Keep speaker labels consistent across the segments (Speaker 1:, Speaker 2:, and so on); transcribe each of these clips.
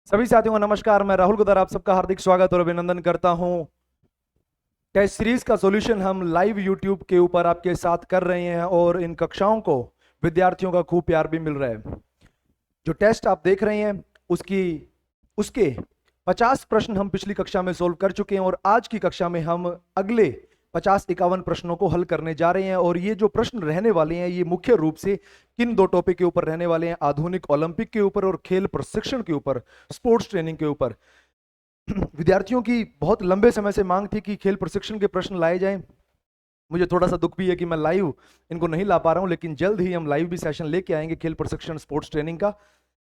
Speaker 1: सभी साथियों को नमस्कार। मैं राहुल गुदर आप सबका हार्दिक स्वागत और अभिनंदन करता हूं। टेस्ट सीरीज का सॉल्यूशन हम लाइव यूट्यूब के ऊपर आपके साथ कर रहे हैं और इन कक्षाओं को विद्यार्थियों का खूब प्यार भी मिल रहा है। जो टेस्ट आप देख रहे हैं उसके 50 प्रश्न हम पिछली कक्षा में सोल्व कर चुके हैं और आज की कक्षा में हम अगले 50-51 प्रश्नों को हल करने जा रहे हैं। और ये जो प्रश्न रहने वाले हैं ये मुख्य रूप से किन दो टॉपिक के ऊपर रहने वाले हैं? आधुनिक ओलंपिक के ऊपर और खेल प्रशिक्षण के ऊपर, स्पोर्ट्स ट्रेनिंग के ऊपर। विद्यार्थियों की बहुत लंबे समय से मांग थी कि खेल प्रशिक्षण के प्रश्न लाए जाएं। मुझे थोड़ा सा दुख भी है कि मैं लाइव इनको नहीं ला पा रहा हूं, लेकिन जल्द ही हम लाइव भी सेशन लेके आएंगे खेल प्रशिक्षण स्पोर्ट्स ट्रेनिंग का।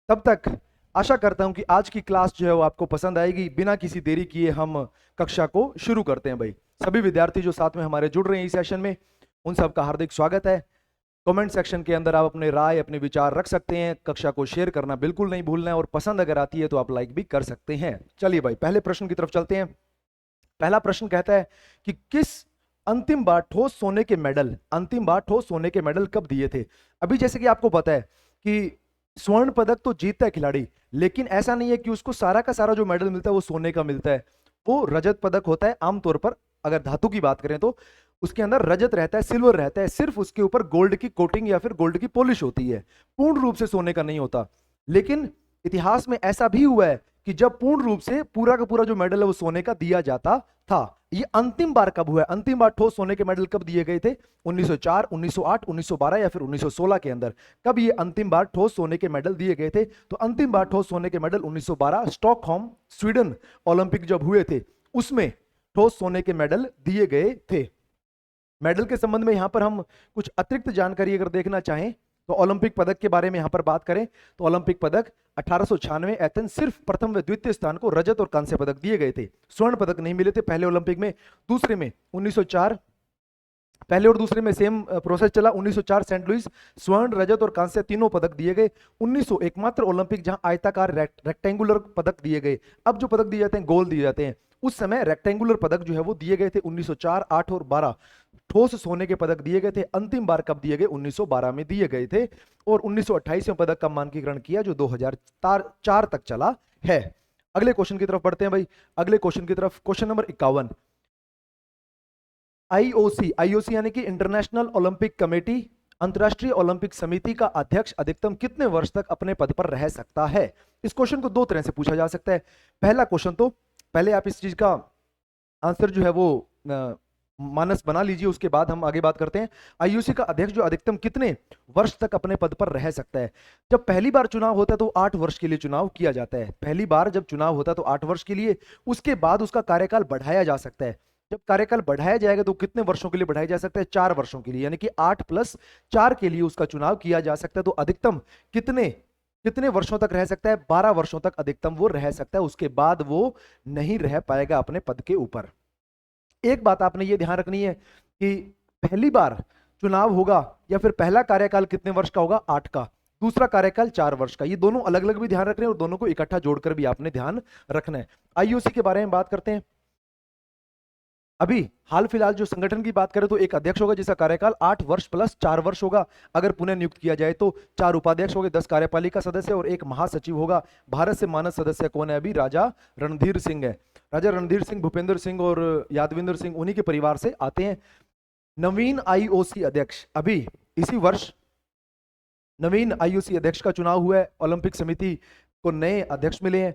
Speaker 1: तब तक आशा करता हूं कि आज की क्लास जो है वो आपको पसंद आएगी। बिना किसी देरी किए हम कक्षा को शुरू करते हैं। भाई सभी विद्यार्थी जो साथ में हमारे जुड़ रहे हैं इस सेशन में, उन सबका हार्दिक स्वागत है। कमेंट सेक्शन के अंदर आप अपने राय, अपने विचार रख सकते हैं। कक्षा को शेयर करना बिल्कुल नहीं भूलना है और पसंद अगर आती है तो आप लाइक भी कर सकते हैं। चलिए भाई पहले प्रश्न की तरफ चलते हैं। पहला प्रश्न कहता है कि किस अंतिम बार ठोस सोने के मेडल कब दिए थे? अभी जैसे कि आपको पता है कि स्वर्ण पदक तो जीतता है खिलाड़ी, लेकिन ऐसा नहीं है कि उसको सारा का सारा जो मेडल मिलता है वो सोने का मिलता है। वो रजत पदक होता है आमतौर पर। अगर धातु की बात करें तो उसके अंदर रजत रहता है, सिल्वर रहता है, सिर्फ उसके ऊपर गोल्ड की कोटिंग या फिर गोल्ड की पॉलिश होती है। पूर्ण रूप से सोने का नहीं होता। लेकिन इतिहास में ऐसा भी हुआ है कि जब पूर्ण रूप से पूरा का पूरा जो मेडल है वो सोने का दिया जाता था। ये अंतिम बार कब हुआ है? अंतिम बार ठोस सोने के मेडल कब दिए गए थे? 1904, 1908, 1912 या फिर 1916 के अंदर कब ये अंतिम बार ठोस सोने के मेडल दिए गए थे? तो अंतिम बार ठोस सोने के मेडल 1912 स्टॉकहोम स्वीडन ओलंपिक जब हुए थे उसमें ठोस सोने के मेडल दिए गए थे। मेडल के संबंध में यहां पर हम कुछ अतिरिक्त जानकारी अगर देखना चाहें तो ओलंपिक पदक के बारे में यहां पर बात करें तो ओलंपिक पदक 1896 एथेंस, सिर्फ प्रथम व द्वितीय स्थान को रजत और कांस्य पदक दिए गए थे। स्वर्ण पदक नहीं मिले थे पहले ओलंपिक में। दूसरे में 1904, पहले और दूसरे में सेम प्रोसेस चला। 1904 सेंट लुइस, स्वर्ण, रजत और कांस्य तीनों पदक दिए गए। 1900 एकमात्र ओलंपिक जहां आयताकार रेक्टेंगुलर पदक दिए गए। अब जो पदक दिए जाते हैं गोल दिए जाते हैं, उस समय रेक्टेंगुलर पदक जो है वो दिए गए थे 1904, 8 और 12। ठोस सोने के पदक दिए गए थे। अंतिम बार कब दिए गए? 1912 में दिए गए थे। और 1928 में पदक का मानकीकरण किया जो 2004 तक चला है। अगले क्वेश्चन की तरफ बढ़ते हैं भाई। अगले क्वेश्चन की तरफ, क्वेश्चन नंबर 51। आईओसी यानी कि इंटरनेशनल ओलंपिक कमेटी, अंतरराष्ट्रीय ओलंपिक समिति का अध्यक्ष अधिकतम कितने वर्ष तक अपने पद पर रह सकता है? इस क्वेश्चन को दो तरह से पूछा जा सकता है। पहला क्वेश्चन, तो पहले आप इस चीज का आंसर जो है वो मानस बना लीजिए, उसके बाद हम आगे बात करते हैं। आईओसी का अध्यक्ष जो अधिकतम कितने वर्ष तक अपने पद पर रह सकता है? जब पहली बार चुनाव होता है तो 8 वर्ष के लिए चुनाव किया जाता है। पहली बार जब चुनाव होता है तो 8 वर्ष के लिए, उसके बाद उसका कार्यकाल बढ़ाया जा सकता है। जब कार्यकाल बढ़ाया जाएगा तो कितने वर्षों के लिए बढ़ाया जा सकता है? 4 वर्षों के लिए, यानी कि 8 + 4 के लिए उसका चुनाव किया जा सकता है। तो अधिकतम कितने कितने वर्षों तक रह सकता है? 12 वर्षों तक अधिकतम वो रह सकता है। उसके बाद वो नहीं रह पाएगा अपने पद के ऊपर। एक बात आपने ये ध्यान रखनी है कि पहली बार चुनाव होगा या फिर पहला कार्यकाल कितने वर्ष का होगा? 8 का। दूसरा कार्यकाल 4 वर्ष का। ये दोनों अलग अलग भी ध्यान रखने हैं और दोनों को इकट्ठा जोड़कर भी आपने ध्यान रखना है। आईओसी के बारे में बात करते हैं। अभी हाल फिलहाल जो संगठन की बात करें तो एक अध्यक्ष होगा जिसका कार्यकाल 8 वर्ष + 4 वर्ष होगा। अगर पुनः नियुक्त किया जाए तो 4 उपाध्यक्ष होंगे, 10 कार्यपालिका सदस्य और 1 महासचिव होगा। भारत से मानद सदस्य कौन है? अभी राजा रणधीर सिंह है। राजा रणधीर सिंह, भूपेंद्र सिंह और यादविंदर सिंह उन्हीं के परिवार से आते हैं। नवीन आईओसी अध्यक्ष, अभी इसी वर्ष नवीन आईओसी अध्यक्ष का चुनाव हुआ है। ओलंपिक समिति को नए अध्यक्ष मिले हैं।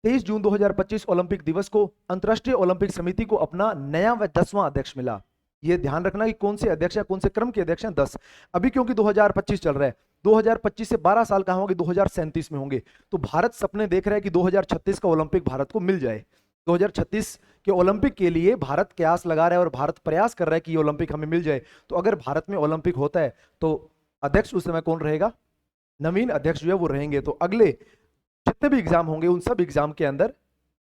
Speaker 1: 23 जून 2025 ओलंपिक दिवस को अंतर्राष्ट्रीय ओलंपिक समिति को अपना नया व 10वां अध्यक्ष मिला। यह ध्यान रखना कि कौन से अध्यक्ष है, कौन से क्रम के अध्यक्ष हैं? 10। अभी क्योंकि 2025 चल रहा है, 2025 से 12 साल कहां होंगे? 2037 में होंगे। तो भारत सपने देख रहा है कि 2036 का ओलंपिक भारत को मिल जाए। 2036 के ओलंपिक के लिए भारत कयास लगा रहा है और भारत प्रयास कर रहा है कि ये ओलंपिक हमें मिल जाए। तो अगर भारत में ओलंपिक होता है तो अध्यक्ष उस समय कौन रहेगा? नवीन अध्यक्ष जो है वो रहेंगे। तो अगले जितने भी एग्जाम होंगे उन सब एग्जाम के अंदर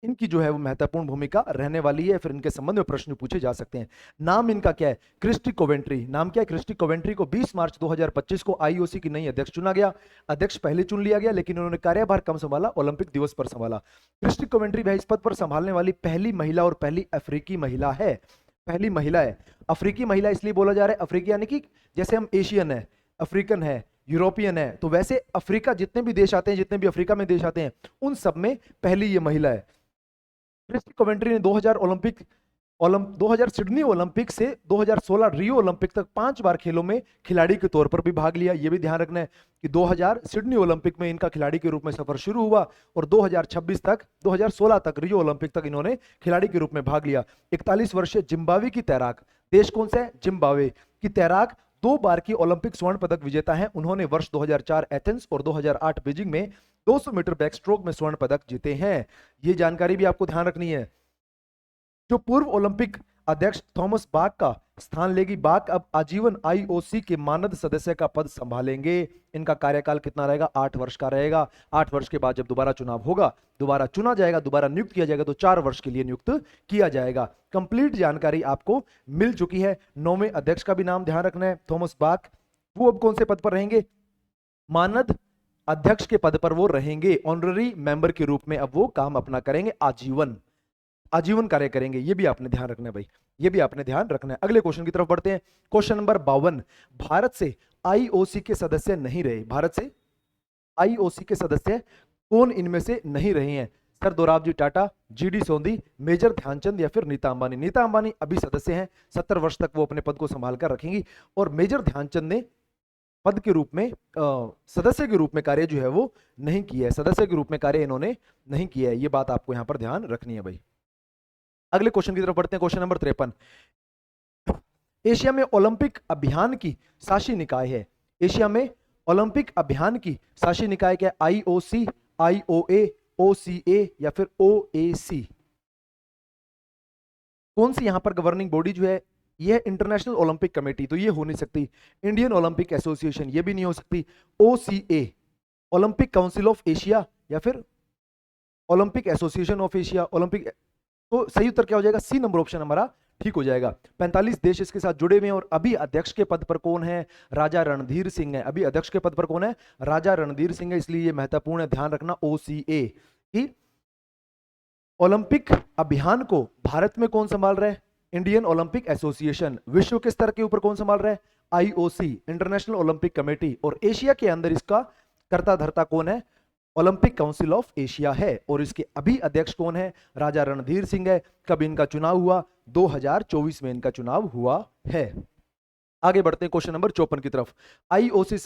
Speaker 1: इनकी जो है वो महत्वपूर्ण भूमिका रहने वाली है। फिर इनके संबंध में प्रश्न पूछे जा सकते हैं। नाम इनका क्या है? Christie Coventry. नाम क्या है? क्रिस्टी कोवेंट्री को 20 मार्च 2025 को आईओसी की नई अध्यक्ष चुना गया। अध्यक्ष पहले चुन लिया गया लेकिन उन्होंने कार्यभार कम संभाला, ओलंपिक दिवस पर संभाला। क्रिस्टी कोवेंट्री भाई इस पद पर संभालने वाली पहली महिला और पहली अफ्रीकी महिला है। पहली महिला है। अफ्रीकी महिला इसलिए बोला जा रहा है, अफ्रीकी यानी कि जैसे हम एशियन है, अफ्रीकन है, यूरोपियन है। तो वैसे अफ्रीका जितने भी देश आते हैं, जितने भी अफ्रीका में देश आते हैं, उन सब में पहली ये महिला है। क्रिस्टी कवेंट्री ने 2000 सिडनी ओलंपिक से 2016 रियो ओलंपिक तक 5 बार खेलों में खिलाड़ी के तौर पर भी भाग लिया। ये भी ध्यान रखना है कि 2000 सिडनी ओलंपिक में इनका खिलाड़ी के रूप में सफर शुरू हुआ और 2016 तक रियो ओलंपिक तक इन्होंने खिलाड़ी के रूप में भाग लिया। 41 वर्षीय जिम्बाब्वे की तैराक, देश कौन सा है? जिम्बाब्वे की तैराक 2 बार की ओलंपिक स्वर्ण पदक विजेता है। उन्होंने वर्ष 2004 एथेंस और 2008 बीजिंग में 200 मीटर बैकस्ट्रोक में स्वर्ण पदक जीते हैं। ये जानकारी भी आपको ध्यान रखनी है। जो पूर्व ओलंपिक अध्यक्ष थॉमस बाक का स्थान लेगी। बाक अब आजीवन आईओसी के मानद सदस्य का पद संभालेंगे। इनका कार्यकाल कितना रहेगा? 8 वर्ष का रहेगा। 8 वर्ष के बाद जब दोबारा चुनाव होगा, दोबारा चुना जाएगा, दोबारा नियुक्त किया जाएगा, तो 4 वर्ष के लिए नियुक्त किया जाएगा। कंप्लीट जानकारी आपको मिल चुकी है। 9वें अध्यक्ष का भी नाम ध्यान रखना है, थॉमस बाक। वो अब कौन से पद पर रहेंगे? मानद अध्यक्ष के पद पर वो रहेंगे। ऑनररी मेंबर के रूप में अब वो काम अपना करेंगे, आजीवन कार्य करेंगे। ये भी आपने ध्यान रखना है भाई, ये भी आपने ध्यान रखना है। अगले क्वेश्चन की तरफ बढ़ते हैं। Question number 52। भारत से आईओसी के सदस्य नहीं रहे। भारत से आईओसी के सदस्य कौन इनमें से नहीं रहे हैं? Sir Dorabji Tata, GD Sondhi, major Dhyanchand या फिर नीता अंबानी। नीता अंबानी अभी सदस्य हैं, 70 वर्ष तक वो अपने पद को संभाल कर रखेंगी। और मेजर ध्यानचंद ने पद के रूप में सदस्य के रूप में कार्य जो है वो नहीं किया है। सदस्य के रूप में कार्य इन्होंने नहीं किया है। ये बात आपको यहां पर ध्यान रखनी है भाई। अगले क्वेश्चन की तरफ बढ़ते हैं। Question number 53। एशिया में ओलंपिक अभियान की शासी निकाय है। एशिया में ओलंपिक अभियान की शासी निकाय क्या है? आईओसी, आईओए, ओसीए या फिर ओएसी। कौन सी यहां पर गवर्निंग बॉडी जो है? यह इंटरनेशनल ओलंपिक कमेटी, तो ये हो नहीं सकती। इंडियन ओलंपिक एसोसिएशन, ये भी नहीं हो सकती। OCA, Olympic council of Asia या फिर Olympic association of Asia, Olympic. तो सही उत्तर क्या हो जाएगा? सी नंबर ऑप्शन हमारा ठीक हो जाएगा। 45 देश इसके साथ जुड़े हुए हैं। और अभी अध्यक्ष के पद पर कौन है? राजा रणधीर सिंह है। अभी अध्यक्ष के पद पर कौन है? राजा रणधीर सिंह है। इसलिए ये महत्वपूर्ण है, ध्यान रखना। ओसीए की ओलंपिक अभियान को भारत में कौन संभाल रहा है? Indian Olympic association. विश्व के स्तर के ऊपर कौन संभाल रहा है? IOC, international Olympic committee. और एशिया के अंदर इसका कर्ता धर्ता कौन है? ओलंपिक काउंसिल ऑफ एशिया है। और इसके अभी अध्यक्ष कौन है? राजा रणधीर सिंह है। कब इनका चुनाव हुआ? 2024 में इनका चुनाव हुआ है। आगे बढ़ते हैं क्वेश्चन नंबर 54 की तरफ। आईओसी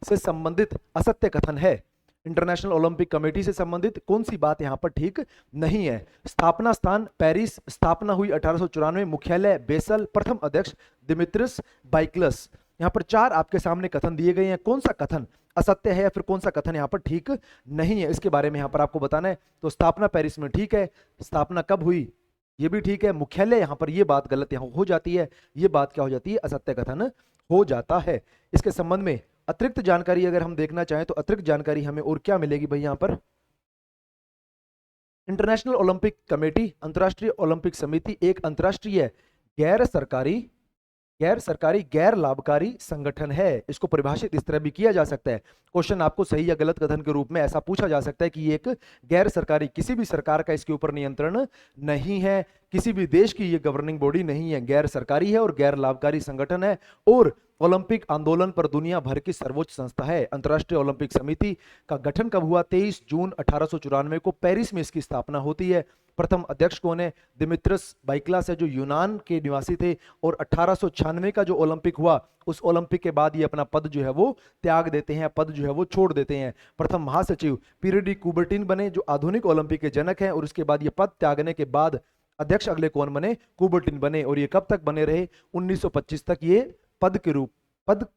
Speaker 1: से संबंधित असत्य कथन है। इंटरनेशनल ओलंपिक कमेटी से संबंधित कौन सी बात यहां पर ठीक नहीं है? स्थापना स्थान पेरिस, स्थापना हुई 1894, मुख्यालय बेसल, प्रथम अध्यक्ष दिमित्रिस बाइक्लस। यहां पर 4 आपके सामने कथन दिए गए हैं। कौन सा कथन असत्य है या फिर कौन सा कथन यहां पर ठीक नहीं है, इसके बारे में यहां पर आपको बताना है। तो स्थापना पेरिस में ठीक है, स्थापना कब हुई ये भी ठीक है, मुख्यालय यहां पर ये बात गलत यहां हो जाती है, ये बात क्या हो जाती है? असत्य कथन हो जाता है। इसके संबंध में अतिरिक्त जानकारी अगर हम देखना चाहें तो अतिरिक्त जानकारी हमें और क्या मिलेगी भाई? यहां पर इंटरनेशनल ओलंपिक कमेटी, अंतर्राष्ट्रीय ओलंपिक समिति एक अंतर्राष्ट्रीय गैर सरकारी गैर लाभकारी संगठन है। इसको परिभाषित इस तरह भी किया जा सकता है। क्वेश्चन आपको सही या गलत कथन के रूप में ऐसा पूछा जा सकता है कि ये एक गैर सरकारी, किसी भी सरकार का इसके ऊपर नियंत्रण नहीं है, किसी भी देश की ये गवर्निंग बॉडी नहीं है, गैर सरकारी है और गैर लाभकारी संगठन है और ओलंपिक आंदोलन पर दुनिया भर की सर्वोच्च संस्था है। अंतर्राष्ट्रीय ओलंपिक समिति का गठन कब हुआ? 23 जून 1894 को पेरिस में इसकी स्थापना होती है। प्रथम अध्यक्ष कौन है? दिमित्रिस बाइक्लस है, जो यूनान के निवासी थे। और 1896 का जो ओलंपिक हुआ, उस ओलंपिक के बाद ये अपना पद जो है वो त्याग देते हैं, पद जो है वो छोड़ देते हैं। प्रथम महासचिव पीरे डी कुबर्टिन बने, जो आधुनिक ओलंपिक के जनक हैं। और उसके बाद ये पद त्यागने के बाद अध्यक्ष अगले कौन बने? कुबर्टिन बने। और ये कब तक बने रहे? 1925 तक ये पद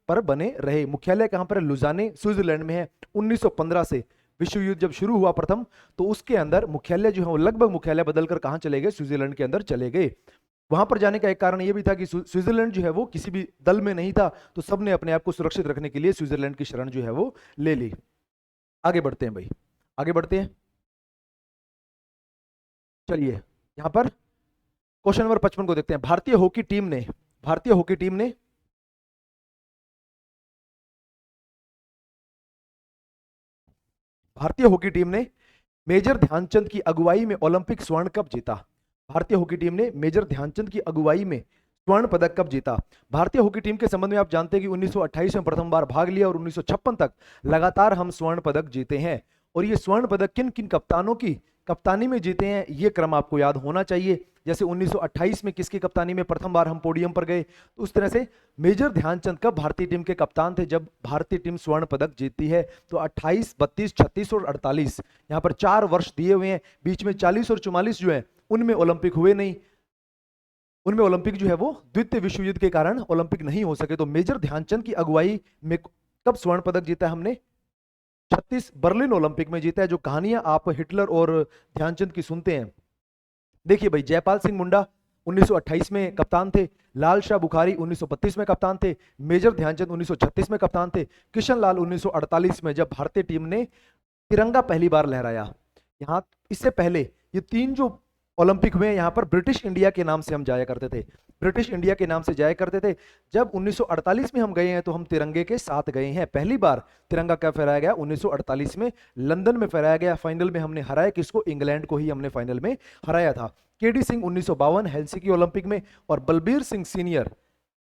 Speaker 1: पर बने रहे। मुख्यालय कहां पर है? लुजाने, स्विट्जरलैंड में है। 1915 से विश्व युद्ध जब शुरू हुआ प्रथम, तो उसके अंदर मुख्यालय जो है वो लगभग मुख्यालय बदलकर कहां चले गए? स्विट्जरलैंड के अंदर चले गए। वहां पर जाने का एक कारण यह भी था कि स्विट्जरलैंड जो है वो किसी भी दल में नहीं था, तो सबने अपने आप को सुरक्षित रखने के लिए स्विट्जरलैंड की शरण जो है वो ले ली। आगे बढ़ते हैं भाई, आगे बढ़ते हैं। चलिए यहां पर क्वेश्चन नंबर 55 को देखते हैं। भारतीय हॉकी टीम ने मेजर ध्यानचंद की अगुवाई में ओलंपिक स्वर्ण कप जीता? भारतीय हॉकी टीम ने मेजर ध्यानचंद की अगुवाई में स्वर्ण पदक कब जीता? भारतीय हॉकी टीम के संबंध में आप जानते हैं कि 1928 में प्रथम बार भाग लिया और 1956 तक लगातार हम स्वर्ण पदक जीते हैं। और ये स्वर्ण पदक किन किन कप्तानों की कप्तानी में जीते हैं, ये क्रम आपको याद होना चाहिए। जैसे 1928 में किसकी कप्तानी में प्रथम बार हम पोडियम पर गए, तो उस तरह से मेजर ध्यानचंद कब भारतीय टीम के कप्तान थे, जब भारतीय टीम स्वर्ण पदक जीतती है। तो 28, 32, 36 और 48 यहाँ पर 4 वर्ष दिए हुए हैं। बीच में 40 और 44 जो है उनमें ओलंपिक हुए नहीं, उनमें ओलंपिक जो है वो द्वितीय विश्व युद्ध के कारण ओलंपिक नहीं हो सके। तो मेजर ध्यानचंद की अगुवाई में कब स्वर्ण पदक जीता है हमने? 36 बर्लिन ओलंपिक में जीता है। जो कहानियां आप हिटलर और ध्यानचंद की सुनते हैं, देखिए भाई, जयपाल सिंह मुंडा 1928 में कप्तान थे, लाल शाह बुखारी 1932 में कप्तान थे, मेजर ध्यानचंद 1936 में कप्तान थे, किशन लाल 1948 में जब भारतीय टीम ने तिरंगा पहली बार लहराया। यहाँ इससे पहले ये 3 जो ओलंपिक हुए, यहाँ पर ब्रिटिश इंडिया के नाम से हम जाया करते थे, ब्रिटिश इंडिया के नाम से जाया करते थे। जब 1948 में हम गए हैं तो हम तिरंगे के साथ गए हैं। पहली बार तिरंगा कब फहराया गया? 1948 में लंदन में फहराया गया। फाइनल में हमने हराया किसको? इंग्लैंड को ही हमने फाइनल में हराया था। केडी सिंह 1952 हेलसिंकी ओलंपिक में, और Balbir Singh senior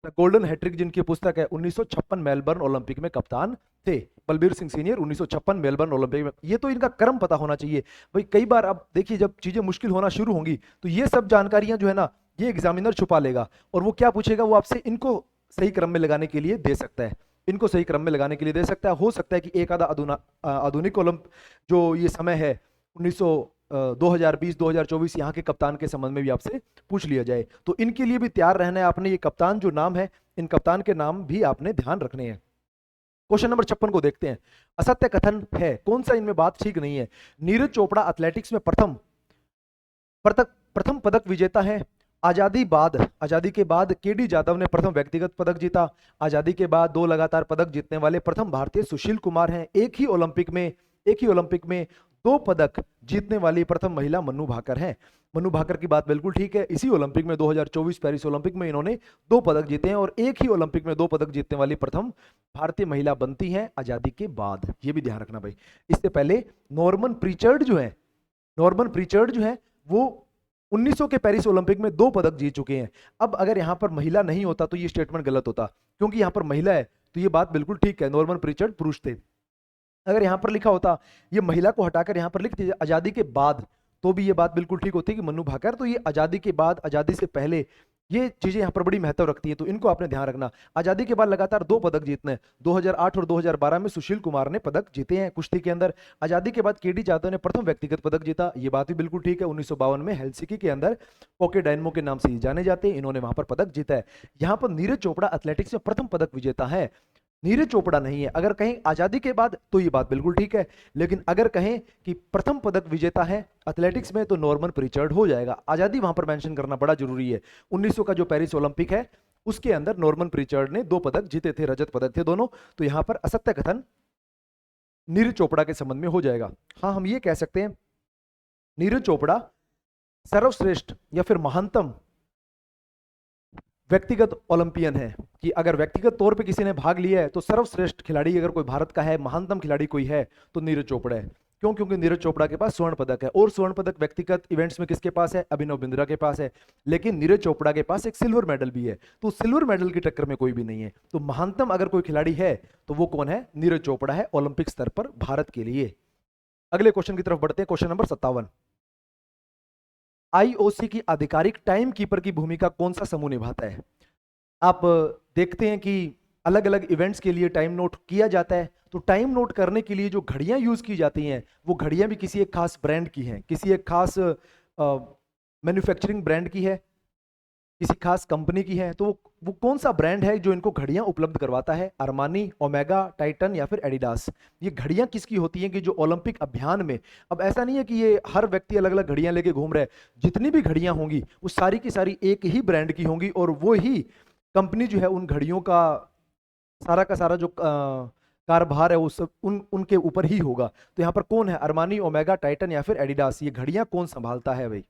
Speaker 1: golden hat trick जिनकी पुस्तक है 1956 मेलबर्न ओलंपिक में कप्तान थे। Balbir Singh senior 1956 Melbourne Olympic में। ये तो इनका क्रम पता होना चाहिए भाई। कई बार अब देखिए जब चीजें मुश्किल होना शुरू होंगी तो ये सब जानकारियां जो है ना, ये एग्जामिनर छुपा लेगा, और वो क्या पूछेगा, वो आपसे इनको सही क्रम में लगाने के लिए दे सकता है, इनको सही क्रम में लगाने के लिए दे सकता है। हो सकता है कि एक आधा आधुनिक ओलंपिक जो ये समय है 2020 2024 यहाँ के कप्तान के संबंध में भी आपसे पूछ लिया जाए। तो इनके लिए भी तैयार रहना है आपने। ये कप्तान जो नाम है, इन कप्तान के नाम भी आपने ध्यान रखने हैं। क्वेश्चन नंबर 56 को देखते हैं। असत्य कथन है, कौन सा इनमें बात ठीक नहीं है? नीरज चोपड़ा एथलेटिक्स में प्रथम पदक विजेता है। आजादी के बाद केडी जाधव ने प्रथम व्यक्तिगत पदक जीता। आजादी के बाद 2 लगातार पदक जीतने वाले प्रथम भारतीय सुशील कुमार हैं। एक ही ओलंपिक में 2 पदक जीतने वाली प्रथम महिला मनु भाकर हैं। मनु भाकर की बात बिल्कुल ठीक है। इसी ओलंपिक में 2024 पेरिस ओलंपिक में इन्होंने 2 पदक जीते हैं, और एक ही ओलंपिक में 2 पदक जीतने वाली प्रथम भारतीय महिला बनती हैं आजादी के बाद। ये भी ध्यान रखना भाई। इससे पहले नॉर्मन प्रीचर्ड जो है वो 1900 के पेरिस ओलंपिक में 2 पदक जीत चुके हैं। अब अगर यहां पर महिला नहीं होता तो ये स्टेटमेंट गलत होता, क्योंकि यहां पर महिला है तो ये बात बिल्कुल ठीक है। नॉर्मन प्रीचर्ड पुरुष थे। अगर यहां पर लिखा होता, ये महिला को हटाकर यहां पर लिख दीजिए आजादी के बाद, तो भी ये बात बिल्कुल ठीक होती कि मनु भाकर। तो ये आजादी के बाद, आजादी से पहले, ये चीजें यहां पर बड़ी महत्व रखती है, तो इनको आपने ध्यान रखना। आजादी के बाद लगातार 2 पदक जीतने, 2008 और 2012 में सुशील कुमार ने पदक जीते हैं कुश्ती के अंदर। आजादी के बाद केडी जाधव ने प्रथम व्यक्तिगत पदक जीता, ये बात भी बिल्कुल ठीक है। 1952 में हेलसिंकी के अंदर पोके डायनमो के नाम से ये जाने जाते हैं, इन्होंने वहां पर पदक जीता है। यहां पर नीरज चोपड़ा एथलेटिक्स में प्रथम पदक विजेता है, नीरज चोपड़ा नहीं है। अगर कहें आजादी के बाद तो ये बात बिल्कुल ठीक है, लेकिन अगर कहें कि प्रथम पदक विजेता है एथलेटिक्स में तो नॉर्मन प्रीचर्ड हो जाएगा। आजादी वहां पर मेंशन करना बड़ा जरूरी है। 1900 का जो पेरिस ओलंपिक है उसके अंदर नॉर्मन प्रीचर्ड ने 2 पदक जीते थे, रजत पदक थे दोनों। तो यहां पर असत्य कथन नीरज चोपड़ा के संबंध में हो जाएगा। हाँ, हम ये कह सकते हैं नीरज चोपड़ा सर्वश्रेष्ठ या फिर महानतम व्यक्तिगत ओलंपियन है, कि अगर व्यक्तिगत तौर पे किसी ने भाग लिया है तो सर्वश्रेष्ठ खिलाड़ी अगर कोई भारत का है, महानतम खिलाड़ी कोई है तो नीरज चोपड़ा है। क्यों? क्योंकि नीरज चोपड़ा के पास स्वर्ण पदक है, और स्वर्ण पदक व्यक्तिगत इवेंट्स में किसके पास है? अभिनव बिंद्रा के पास है। लेकिन नीरज चोपड़ा के पास एक सिल्वर मेडल भी है, तो सिल्वर मेडल की टक्कर में कोई भी नहीं है। तो महानतम अगर कोई खिलाड़ी है तो वो कौन है? नीरज चोपड़ा है, ओलंपिक स्तर पर भारत के लिए। अगले क्वेश्चन की तरफ बढ़ते हैं। Question number 57। आईओसी की आधिकारिक टाइम कीपर की भूमिका कौन सा समूह निभाता है? आप देखते हैं कि अलग अलग इवेंट्स के लिए टाइम नोट किया जाता है, तो टाइम नोट करने के लिए जो घड़ियां यूज की जाती हैं वो घड़ियां भी किसी एक खास ब्रांड की हैं, किसी एक खास मैन्युफैक्चरिंग ब्रांड की है, किसी खास कंपनी की है। तो वो कौन सा ब्रांड है जो इनको घड़ियां उपलब्ध करवाता है? अरमानी, ओमेगा, टाइटन या फिर एडिडास। ये घड़ियां किसकी होती हैं कि जो ओलंपिक अभियान में, अब ऐसा नहीं है कि ये हर व्यक्ति अलग अलग घड़ियां लेके घूम रहा है, जितनी भी घड़ियां होंगी वो सारी की सारी एक ही ब्रांड की होंगी, और वो ही कंपनी जो है उन घड़ियों का सारा जो कारभार है वो सब उनके ऊपर ही होगा। तो यहाँ पर कौन है? अरमानी, ओमेगा, टाइटन या फिर एडिडास। ये घड़ियां कौन संभालता है भाई?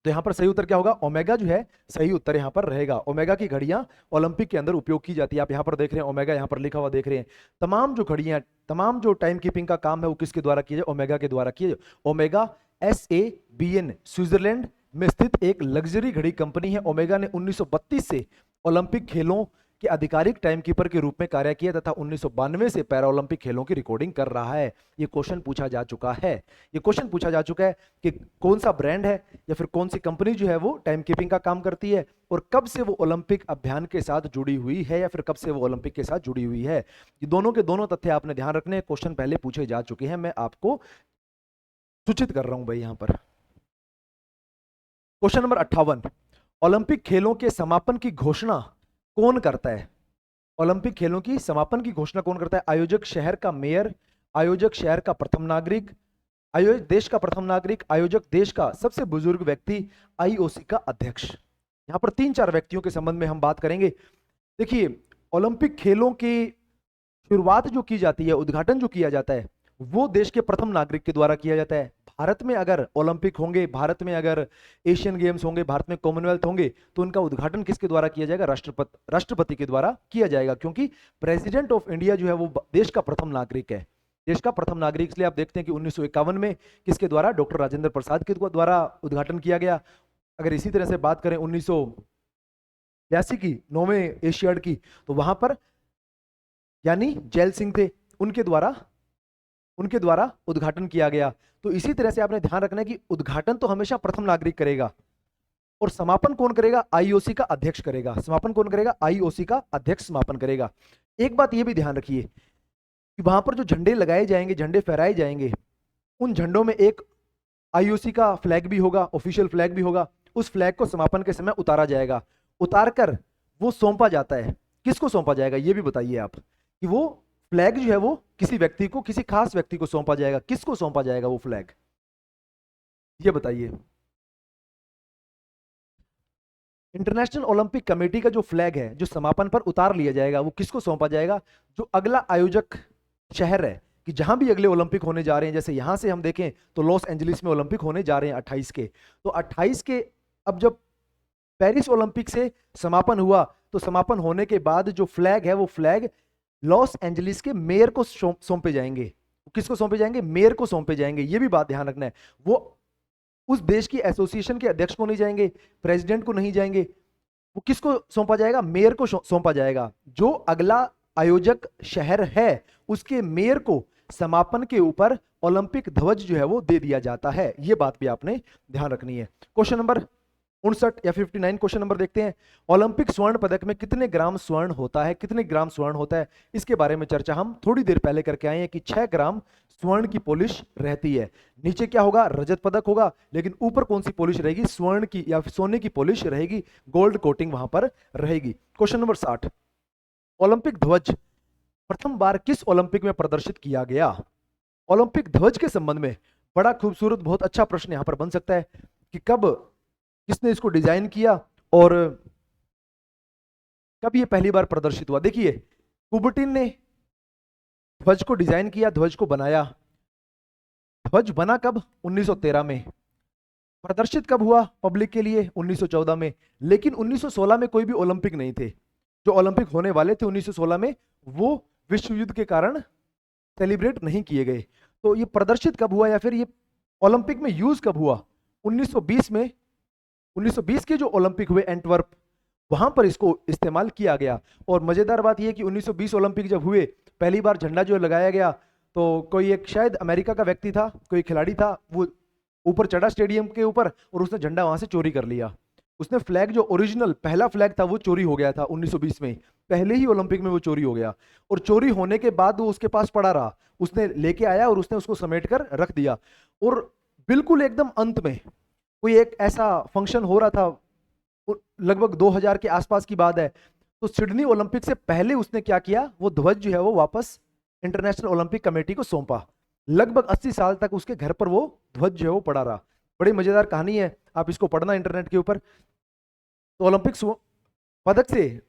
Speaker 1: तो यहाँ पर सही उत्तर क्या होगा? ओमेगा जो है सही उत्तर यहाँ पर रहेगा। ओमेगा की घड़ियां ओलंपिक के अंदर उपयोग की जाती है। आप यहाँ पर देख रहे हैं ओमेगा यहाँ पर लिखा हुआ देख रहे हैं। तमाम जो घड़ियां, तमाम जो टाइम कीपिंग का काम है वो किसके द्वारा किया जाए? ओमेगा के द्वारा किया जाए। ओमेगा SABN स्विट्जरलैंड, में स्थित एक लग्जरी घड़ी कंपनी है ओमेगा ने 1932 से ओलंपिक खेलों के आधिकारिक टाइमकीपर के रूप में कार्य किया तथा 1992 से पैरा ओलंपिक खेलों की रिकॉर्डिंग कर रहा है। ये क्वेश्चन पूछा जा चुका है। ये क्वेश्चन पूछा जा चुका है कि कौन सा ब्रांड है या फिर कौन सी कंपनी जो है वो टाइम कीपिंग का काम करती है और कब से वो ओलंपिक अभियान के साथ जुड़ी हुई है या फिर कब से वो ओलंपिक के साथ जुड़ी हुई है। ये दोनों के दोनों तथ्य आपने ध्यान रखने, क्वेश्चन पहले पूछे जा चुके हैं, मैं आपको सूचित कर रहा हूं भाई यहां पर। क्वेश्चन नंबर 58, ओलंपिक खेलों के समापन की घोषणा कौन करता है? ओलंपिक खेलों की समापन की घोषणा कौन करता है? आयोजक शहर का मेयर, आयोजक शहर का प्रथम नागरिक, आयोजक देश का प्रथम नागरिक, आयोजक देश का सबसे बुजुर्ग व्यक्ति, आईओसी का अध्यक्ष। यहां पर 3-4 व्यक्तियों के संबंध में हम बात करेंगे। देखिए, ओलंपिक खेलों की शुरुआत जो की जाती है, उद्घाटन जो किया जाता है, वो देश के प्रथम नागरिक के द्वारा किया जाता है। भारत में अगर ओलंपिक होंगे, भारत में अगर एशियन गेम्स होंगे, भारत में कॉमनवेल्थ होंगे, तो उनका उद्घाटन किसके द्वारा किया जाएगा? राष्ट्रपति के द्वारा किया जाएगा, क्योंकि प्रेसिडेंट ऑफ इंडिया जो है वो देश का प्रथम नागरिक है, देश का प्रथम नागरिक। इसलिए आप देखते हैं कि 1951 में किसके द्वारा? डॉक्टर राजेंद्र प्रसाद के द्वारा उद्घाटन किया गया। अगर इसी तरह से बात करें 1982 की 9वें एशियाड की, तो वहां पर यानी जैल सिंह थे, उनके द्वारा उद्घाटन किया गया। तो इसी तरह से आपने ध्यान रखना है कि उद्घाटन तो हमेशा प्रथम नागरिक करेगा और समापन कौन करेगा? आईओसी का अध्यक्ष करेगा। समापन कौन करेगा? आईओसी का अध्यक्ष समापन करेगा। एक बात यह भी ध्यान रखिए कि वहां पर जो झंडे लगाए जाएंगे, झंडे फहराए जाएंगे, उन झंडों में एक आईओसी का फ्लैग भी होगा, ऑफिशियल फ्लैग भी होगा। उस फ्लैग को समापन के समय उतारा जाएगा, उतार कर वो सौंपा जाता है। किसको सौंपा जाएगा ये भी बताइए आप, कि वो फ्लैग जो है वो किसी व्यक्ति को, किसी खास व्यक्ति को सौंपा जाएगा। किसको सौंपा जाएगा वो फ्लैग, ये बताइए। इंटरनेशनल ओलंपिक कमेटी का जो फ्लैग है, जो समापन पर उतार लिया जाएगा, वो किसको सौंपा जाएगा? जो अगला आयोजक शहर है, कि जहां भी अगले ओलंपिक होने जा रहे हैं। जैसे यहां से हम देखें तो लॉस एंजलिस में ओलंपिक होने जा रहे हैं 28 के, तो 28 के अब जब पेरिस ओलंपिक से समापन हुआ, तो समापन होने के बाद जो फ्लैग है वो फ्लैग लॉस एंजलिस के मेयर को सौंपे जाएंगे। किसको सौंपे जाएंगे? मेयर को सौंपे जाएंगे। ये भी बात ध्यान रखना है, वो उस देश की एसोसिएशन के अध्यक्ष को नहीं जाएंगे, प्रेसिडेंट को नहीं जाएंगे, वो किसको सौंपा जाएगा? मेयर को सौंपा जाएगा। जो अगला आयोजक शहर है उसके मेयर को समापन के ऊपर ओलंपिक ध्वज जो है वो दे दिया जाता है। ये बात भी आपने ध्यान रखनी है। क्वेश्चन नंबर 59 या 59 क्वेश्चन नंबर देखते हैं। ओलंपिक स्वर्ण पदक में कितने ग्राम स्वर्ण होता है? कितने ग्राम स्वर्ण होता है, इसके बारे में चर्चा हम थोड़ी देर पहले करके आए हैं कि 6 ग्राम स्वर्ण की पॉलिश रहती है। नीचे क्या होगा? रजत पदक होगा, लेकिन ऊपर कौन सी पॉलिश रहेगी? स्वर्ण की या सोने की पॉलिश रहेगी, गोल्ड कोटिंग वहां पर रहेगी। क्वेश्चन नंबर 60, ओलंपिक ध्वज प्रथम बार किस ओलंपिक में प्रदर्शित किया गया? ओलंपिक ध्वज के संबंध में बड़ा खूबसूरत, बहुत अच्छा प्रश्न यहां पर बन सकता है कि कब, किसने इसको डिजाइन किया और कब ये पहली बार प्रदर्शित हुआ। देखिए, कुबर्टिन ने ध्वज को डिजाइन किया, ध्वज को बनाया। ध्वज बना कब? 1913 में। प्रदर्शित कब हुआ पब्लिक के लिए? 1914 में। लेकिन 1916 में कोई भी ओलंपिक नहीं थे। जो ओलंपिक होने वाले थे 1916 में, वो विश्व युद्ध के कारण सेलिब्रेट नहीं किए गए। तो ये प्रदर्शित कब हुआ या फिर ये ओलंपिक में यूज कब हुआ? 1920 में। 1920 के जो ओलंपिक हुए एंटवर्प, वहां पर इसको इस्तेमाल किया गया। और मजेदार बात यह कि 1920 ओलंपिक जब हुए, पहली बार झंडा जो लगाया गया, तो कोई एक शायद अमेरिका का व्यक्ति था, कोई खिलाड़ी था, वो ऊपर चढ़ा स्टेडियम के ऊपर और उसने झंडा वहां से चोरी कर लिया। उसने फ्लैग, जो ओरिजिनल पहला फ्लैग था, वो चोरी हो गया था 1920 में। पहले ही ओलंपिक में वो चोरी हो गया और चोरी होने के बाद वो उसके पास पड़ा रहा। उसने लेके आया और उसने उसको समेट कर रख दिया। और बिल्कुल एकदम अंत में कोई एक ऐसा फंक्शन हो रहा था, लगभग 2000 के आसपास की बात है, तो सिडनी ओलंपिक से पहले उसने क्या किया? वो ध्वज जो है वो वापस इंटरनेशनल ओलंपिक कमेटी को सौंपा। लगभग 80 साल तक उसके घर पर वो ध्वज जो है वो पड़ा रहा। बड़ी मजेदार कहानी है, आप इसको पढ़ना इंटरनेट के ऊपर। तो ओलंपिक पदक से,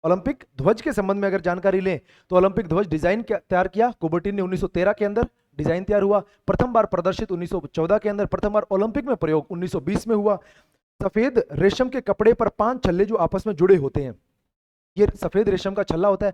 Speaker 1: ओलंपिक ध्वज के संबंध में अगर जानकारी लें, तो ओलंपिक ध्वज डिजाइन तैयार किया कुबर्टिन ने 1913 के अंदर, डिजाइन तैयार हुआ। प्रथम बार प्रदर्शित 1914 के अंदर, प्रथम बार ओलंपिक में प्रयोग 1920 में हुआ। सफेद रेशम के कपड़े पर 5 छल्ले जो आपस में जुड़े होते हैं, ये सफेद रेशम का छल्ला होता है,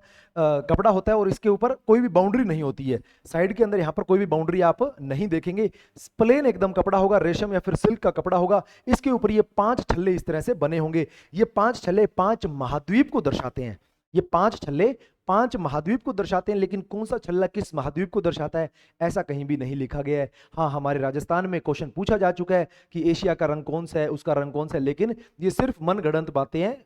Speaker 1: कपड़ा होता है, और इसके ऊपर कोई भी बाउंड्री नहीं होती है। साइड के अंदर यहाँ पर कोई भी बाउंड्री आप नहीं देखेंगे, प्लेन एकदम कपड़ा होगा, रेशम या फिर सिल्क का कपड़ा होगा। इसके ऊपर ये 5 छल्ले इस तरह से बने होंगे। ये 5 छल्ले 5 महाद्वीप को दर्शाते हैं। ये 5 छल्ले 5 महाद्वीप को दर्शाते हैं, लेकिन कौन सा छल्ला किस महाद्वीप को दर्शाता है ऐसा कहीं भी नहीं लिखा गया है। हाँ, हमारे राजस्थान में क्वेश्चन पूछा जा चुका है कि एशिया का रंग कौन सा है, उसका रंग कौन सा है, लेकिन ये सिर्फ मनगढ़ंत बातें हैं।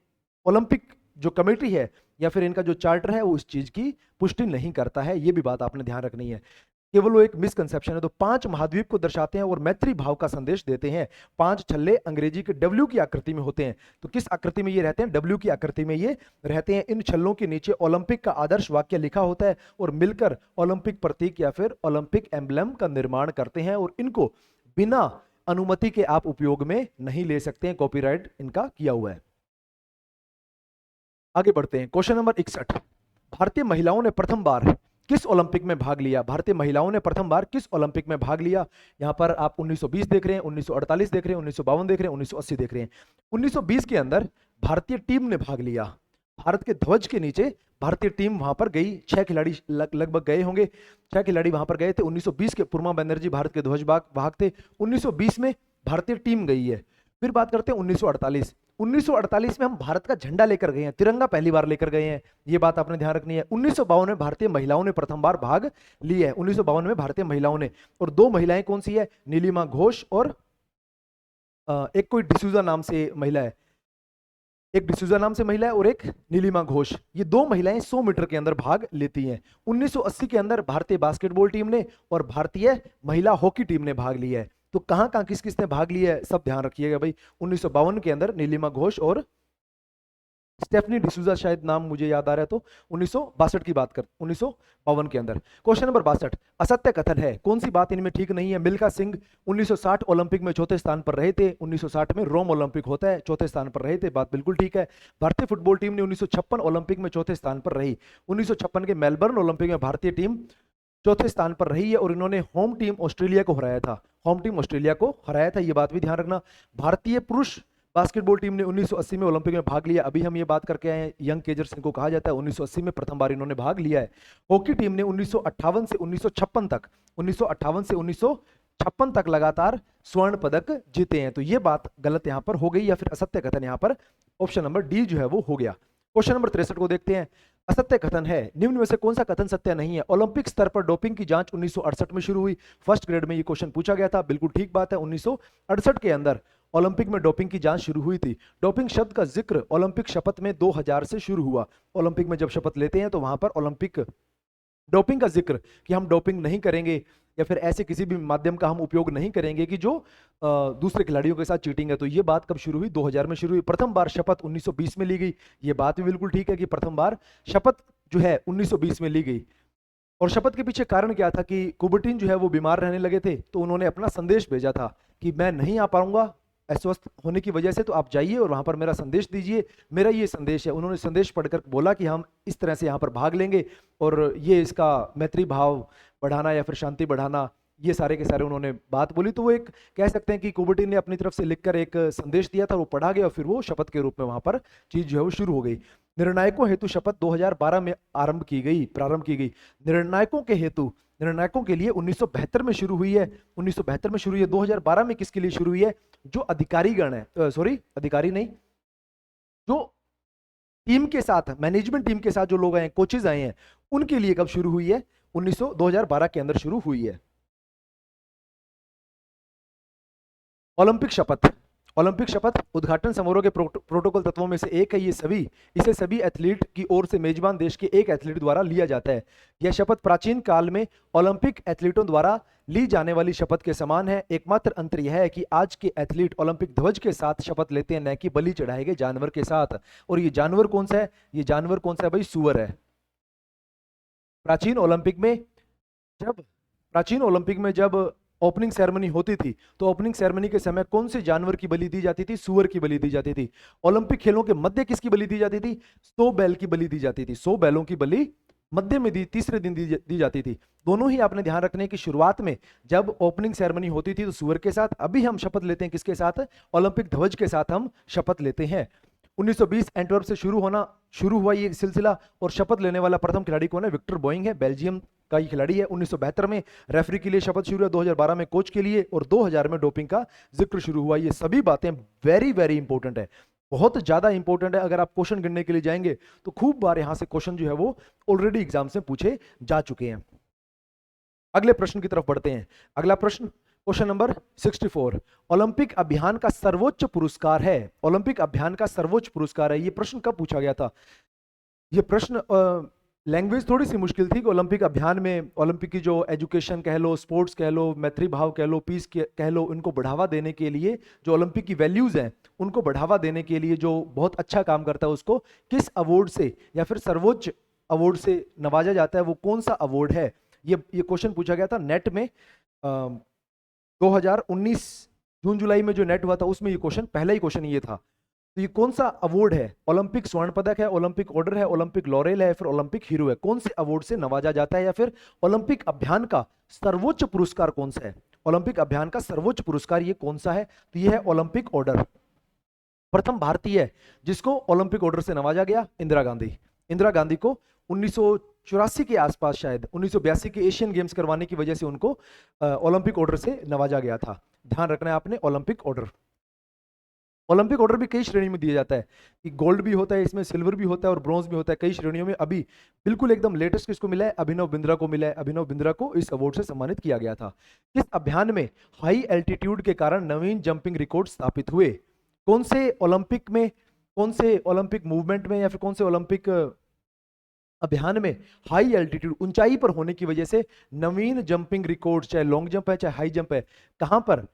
Speaker 1: ओलंपिक जो कमेटी है या फिर इनका जो चार्टर है वो उस चीज की पुष्टि नहीं करता है, ये भी बात आपने ध्यान रखनी है। केवल वो एक मिसकंसेप्शन है। तो 5 महाद्वीप को दर्शाते हैं और मैत्री भाव का संदेश देते हैं। 5 छल्ले अंग्रेजी के डब्ल्यू की आकृति में होते हैं। तो किस आकृति में ये रहते हैं? डब्ल्यू की आकृति में ये रहते हैं। इन छल्लों के नीचे ओलंपिक का आदर्श वाक्य लिखा होता है और मिलकर ओलंपिक प्रतीक या फिर ओलंपिक एम्बलम का निर्माण करते हैं, और इनको बिना अनुमति के आप उपयोग में नहीं ले सकते हैं, कॉपीराइट इनका किया हुआ है। आगे बढ़ते हैं, क्वेश्चन नंबर 61। भारतीय महिलाओं ने प्रथम बार किस ओलंपिक में भाग लिया? भारतीय महिलाओं ने प्रथम बार किस ओलंपिक में भाग लिया? यहां पर आप 1920 देख रहे हैं, 1948 देख रहे हैं, 1952 देख रहे हैं, 1980 देख रहे हैं। 1920 के अंदर भारतीय टीम ने भाग लिया। भारत के ध्वज के नीचे भारतीय टीम वहां पर गई। 6 खिलाड़ी लगभग गए होंगे, 6 खिलाड़ी वहां पर गए थे। 1920 के पूर्मा बनर्जी भारत के ध्वज वाहक थे। 1920 में भारतीय टीम गई है। फिर बात करते हैं 1948। 1948 में हम भारत का झंडा लेकर गए हैं, तिरंगा पहली बार लेकर गए हैं, ये बात आपने ध्यान रखनी है। 1952 में भारतीय महिलाओं ने प्रथम बार भाग लिया है। 1952 में भारतीय महिलाओं ने, और 2 महिलाएं कौन सी है? नीलिमा घोष और एक कोई डिसूजा नाम से महिला है, एक डिसूजा नाम से महिला है और एक नीलिमा घोष। ये 2 महिलाएं 100 मीटर के अंदर भाग लेती हैं। 1980 के अंदर भारतीय बास्केटबॉल टीम ने और भारतीय महिला हॉकी टीम ने भाग लिया है। तो कहां कहां किस किस ने भाग लिया है सब ध्यान रखिएगा भाई। 1952 के अंदर नीलिमा घोष और स्टेफनी डिसूजा, शायद नाम मुझे याद आ रहा है। तो 1962 की बात कर, 1952 के अंदर। Question number 62। असत्य कथन है, कौन सी बात इनमें ठीक नहीं है? मिल्खा सिंह 1960 ओलंपिक में चौथे स्थान पर रहे थे। 1960 में रोम ओलंपिक होता है, चौथे स्थान पर रहे थे, बात बिल्कुल ठीक है। भारतीय फुटबॉल टीम ने 1956 ओलंपिक में चौथे स्थान पर रही। 1956 के मेलबर्न ओलंपिक में भारतीय टीम चौथे स्थान पर रही है और इन्होंने होम टीम ऑस्ट्रेलिया को हराया था। होम टीम ऑस्ट्रेलिया को हराया था, ये बात भी ध्यान रखना। भारतीय पुरुष बास्केटबॉल टीम ने 1980 में ओलंपिक में भाग लिया। अभी हम ये बात करके आए हैं, यंग केजर्स इनको कहा जाता है। 1980 में प्रथम बार इन्होंने भाग लिया है। हॉकी टीम ने 1958 से 1956 तक 1958 से 1956 तक लगातार स्वर्ण पदक जीते हैं। तो ये बात गलत यहां पर हो गई, या फिर असत्य कथन यहां पर ऑप्शन नंबर डी जो है वो हो गया। क्वेश्चन नंबर 63 को देखते हैं। असत्य कथन है, निम्न में से कौन सा कथन सत्य नहीं है? ओलंपिक स्तर पर डोपिंग की जांच 1968 में शुरू हुई। फर्स्ट ग्रेड में ये क्वेश्चन पूछा गया था, बिल्कुल ठीक बात है। 1968 के अंदर ओलंपिक में डोपिंग की जांच शुरू हुई थी। डोपिंग शब्द का जिक्र ओलंपिक शपथ में 2000 से शुरू हुआ। ओलंपिक में जब शपथ लेते हैं तो वहां पर ओलंपिक डोपिंग का जिक्र कि हम डोपिंग नहीं करेंगे या फिर ऐसे किसी भी माध्यम का हम उपयोग नहीं करेंगे कि जो दूसरे खिलाड़ियों के साथ चीटिंग है। तो ये बात कब शुरू हुई? 2000 में शुरू हुई। प्रथम बार शपथ 1920 में ली गई। ये बात भी बिल्कुल ठीक है कि प्रथम बार शपथ जो है 1920 में ली गई। और शपथ के पीछे कारण क्या था कि कुबर्टीन जो है वो बीमार रहने लगे थे, तो उन्होंने अपना संदेश भेजा था कि मैं नहीं आ पाऊंगा अस्वस्थ होने की वजह से, तो आप जाइए और वहां पर मेरा संदेश दीजिए, मेरा ये संदेश है। उन्होंने संदेश पढ़कर बोला कि हम इस तरह से यहाँ पर भाग लेंगे और ये इसका मैत्री भाव बढ़ाना या फिर शांति बढ़ाना, ये सारे के सारे उन्होंने बात बोली। तो वो एक कह सकते हैं कि कुबर्टीन ने अपनी तरफ से लिखकर एक संदेश दिया था, वो पढ़ा गया और फिर वो शपथ के रूप में वहां पर चीज जो है वो शुरू हो गई। निर्णायकों हेतु शपथ 2012 में प्रारंभ की गई। निर्णायकों के हेतु, निर्णायकों के लिए 1972 में शुरू हुई है। 1972 में शुरू हुई है। 2012 में किसके लिए शुरू हुई है? जो अधिकारीगण है, सॉरी अधिकारी नहीं, जो टीम के साथ, मैनेजमेंट टीम के साथ जो लोग आए हैं, कोचेज आए हैं, उनके लिए कब शुरू हुई है? 2012 के अंदर शुरू हुई है। ओलंपिक शपथ, ओलंपिक शपथ उद्घाटन समारोह के प्रोटोकॉल तत्वों में से एक है। इसे सभी एथलीट की ओर से मेजबान देश के एक एथलीट द्वारा लिया जाता है। यह शपथ प्राचीन काल में ओलंपिक एथलीटों द्वारा ली जाने वाली शपथ के समान है। एकमात्र अंतर यह है कि आज के एथलीट ओलंपिक ध्वज के साथ शपथ लेते हैं, न कि बलि चढ़ाए गए जानवर के साथ। और ये जानवर कौन सा है? ये जानवर कौन सा है भाई? सूअर है। प्राचीन ओलंपिक में जब ओपनिंग सेरेमनी होती थी तो ओपनिंग सेरेमनी के समय कौन से जानवर की बलि दी जाती थी? सूअर की बलि दी जाती थी। ओलंपिक खेलों के मध्य किसकी बलि दी जाती थी? 100 बैल की बलि दी जाती थी। 100 बैलों की बलि मध्य में तीसरे दिन दी जाती थी। दोनों ही आपने ध्यान रखने की, शुरुआत में जब ओपनिंग सेरेमनी होती थी तो सूअर के साथ, अभी हम शपथ लेते हैं किसके साथ? ओलंपिक ध्वज के साथ हम शपथ लेते हैं। 1920 एंटवर्प से शुरू हुआ ये सिलसिला, और शपथ लेने वाला प्रथम खिलाड़ी कौन है? विक्टर बोइंग है, बेल्जियम का ही खिलाड़ी है। 1972 में रेफरी के लिए शपथ शुरू हुआ, 2012 में कोच के लिए, और 2000 में डोपिंग का जिक्र शुरू हुआ। ये सभी बातें वेरी वेरी इंपॉर्टेंट है, बहुत ज्यादा इंपॉर्टेंट है। अगर आप क्वेश्चन गिनने के लिए जाएंगे तो खूब बार यहां से क्वेश्चन जो है वो ऑलरेडी एग्जाम से पूछे जा चुके हैं। अगले प्रश्न की तरफ बढ़ते हैं। अगला प्रश्न, क्वेश्चन नंबर 64, ओलंपिक अभियान का सर्वोच्च पुरस्कार है। ओलंपिक अभियान का सर्वोच्च पुरस्कार है, ये प्रश्न कब पूछा गया था? ये प्रश्न लैंग्वेज थोड़ी सी मुश्किल थी कि ओलंपिक अभियान में ओलंपिक की जो एजुकेशन कह लो, स्पोर्ट्स कह लो, मैत्री भाव कह लो, पीस कह लो, इनको बढ़ावा देने के लिए जो ओलंपिक की वैल्यूज हैं उनको बढ़ावा देने के लिए जो बहुत अच्छा काम करता है उसको किस अवार्ड से या फिर सर्वोच्च अवार्ड से नवाजा जाता है, वो कौन सा अवार्ड है? ये क्वेश्चन पूछा गया था नेट में 2019 जून जुलाई में जो नेट हुआ था उसमें ये क्वेश्चन, पहला ही क्वेश्चन ये था। तो ये कौन सा अवार्ड है? ओलंपिक स्वर्ण पदक है, ओलंपिक ऑर्डर है, ओलंपिक लॉरेल है, फिर ओलंपिक हीरो है? कौन से अवार्ड से नवाजा जाता है, या फिर ओलंपिक अभियान का सर्वोच्च पुरस्कार कौन सा है? ओलंपिक अभियान का सर्वोच्च पुरस्कार ये कौन सा है? तो ये है ओलंपिक ऑर्डर। प्रथम भारतीय जिसको ओलंपिक ऑर्डर से नवाजा गया, इंदिरा गांधी। इंदिरा गांधी को 1984 के आसपास, शायद 1982 के एशियन गेम्स करवाने की वजह से उनको ओलंपिक ऑर्डर से नवाजा गया था। ध्यान रखना है आपने, ओलंपिक ऑर्डर। ओलंपिक ऑर्डर भी कई श्रेणी में दिया जाता है कि गोल्ड भी होता है, इसमें सिल्वर भी होता है और ब्रॉन्ज भी होता है, कई श्रेणियों में। अभी बिल्कुल एकदम लेटेस्ट किसको मिला है? अभिनव बिंद्रा को मिला है। अभिनव बिंद्रा को इस अवार्ड से सम्मानित किया गया था। किस अभियान में हाई एल्टीट्यूड के कारण नवीन जंपिंग रिकॉर्ड स्थापित हुए? कौन से ओलंपिक में, कौन से ओलंपिक मूवमेंट में, या फिर कौन से ओलंपिक अभियान में हाई एल्टीट्यूड, ऊंचाई पर होने की वजह से नवीन जंपिंग रिकॉर्ड, चाहे लॉन्ग जंप है चाहे हाई जंप है, कहां पर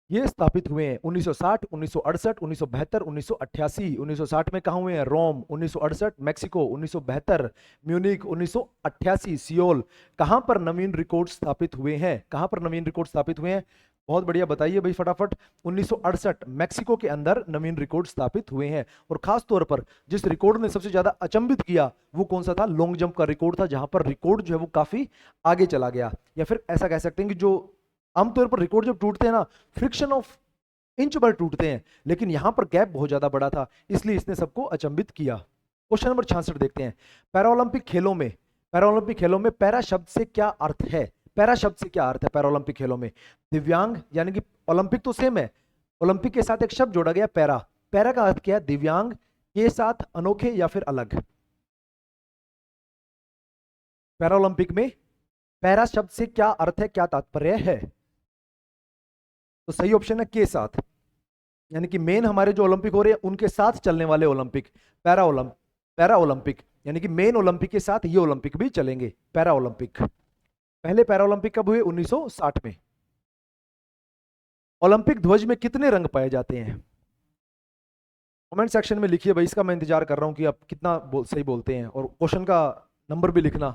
Speaker 1: ये स्थापित हुए हैं? 1960, 1968, 1972, 1988। 1960 में कहां हुए हैं? रोम। 1968 मैक्सिको। 1972 म्यूनिक। 1988 सियोल। कहां पर नवीन रिकॉर्ड स्थापित हुए हैं? कहां पर नवीन रिकॉर्ड स्थापित हुए हैं? बहुत बढ़िया, बताइए भाई फटाफट। 1968 मैक्सिको के अंदर नवीन रिकॉर्ड स्थापित हुए हैं। और खास तौर पर जिस रिकॉर्ड ने सबसे ज्यादा अचंभित किया वो कौन सा था? लॉन्ग जंप का रिकॉर्ड था, जहां पर रिकॉर्ड जो है वो काफी आगे चला गया। या फिर ऐसा कह सकते हैं कि जो आमतौर पर रिकॉर्ड जब टूटते हैं ना, फ्रिक्शन ऑफ इंच भर टूटते हैं, लेकिन यहां पर गैप बहुत ज्यादा बड़ा था, इसलिए इसने सबको अचंभित किया। क्वेश्चन नंबर 66 देखते हैं। पैरालंपिक खेलों में, पैरालंपिक खेलों में पैरा शब्द से क्या अर्थ है? पैरा शब्द से क्या अर्थ है पैरालंपिक खेलों में? दिव्यांग, यानी कि ओलंपिक तो सेम है, ओलंपिक के साथ एक शब्द जोड़ा गया पैरा। पैरा का अर्थ क्या है? दिव्यांग के साथ अनोखे या फिर अलग। पैरालंपिक में पैरा शब्द से क्या अर्थ है, क्या तात्पर्य है? तो सही ऑप्शन है के साथ, यानी कि मेन हमारे जो ओलंपिक हो रहे हैं उनके साथ चलने वाले ओलंपिक, पैरा ओलंपिक, यानी कि मेन ओलंपिक के साथ ये ओलंपिक भी चलेंगे, पैरा ओलंपिक। पहले पैरा ओलंपिक कब हुए? 1960 में। ओलंपिक ध्वज में कितने रंग पाए जाते हैं? कमेंट सेक्शन में लिखिए भाई, इसका मैं इंतजार कर रहा हूं कि आप कितना सही बोलते हैं, और क्वेश्चन का नंबर भी लिखना,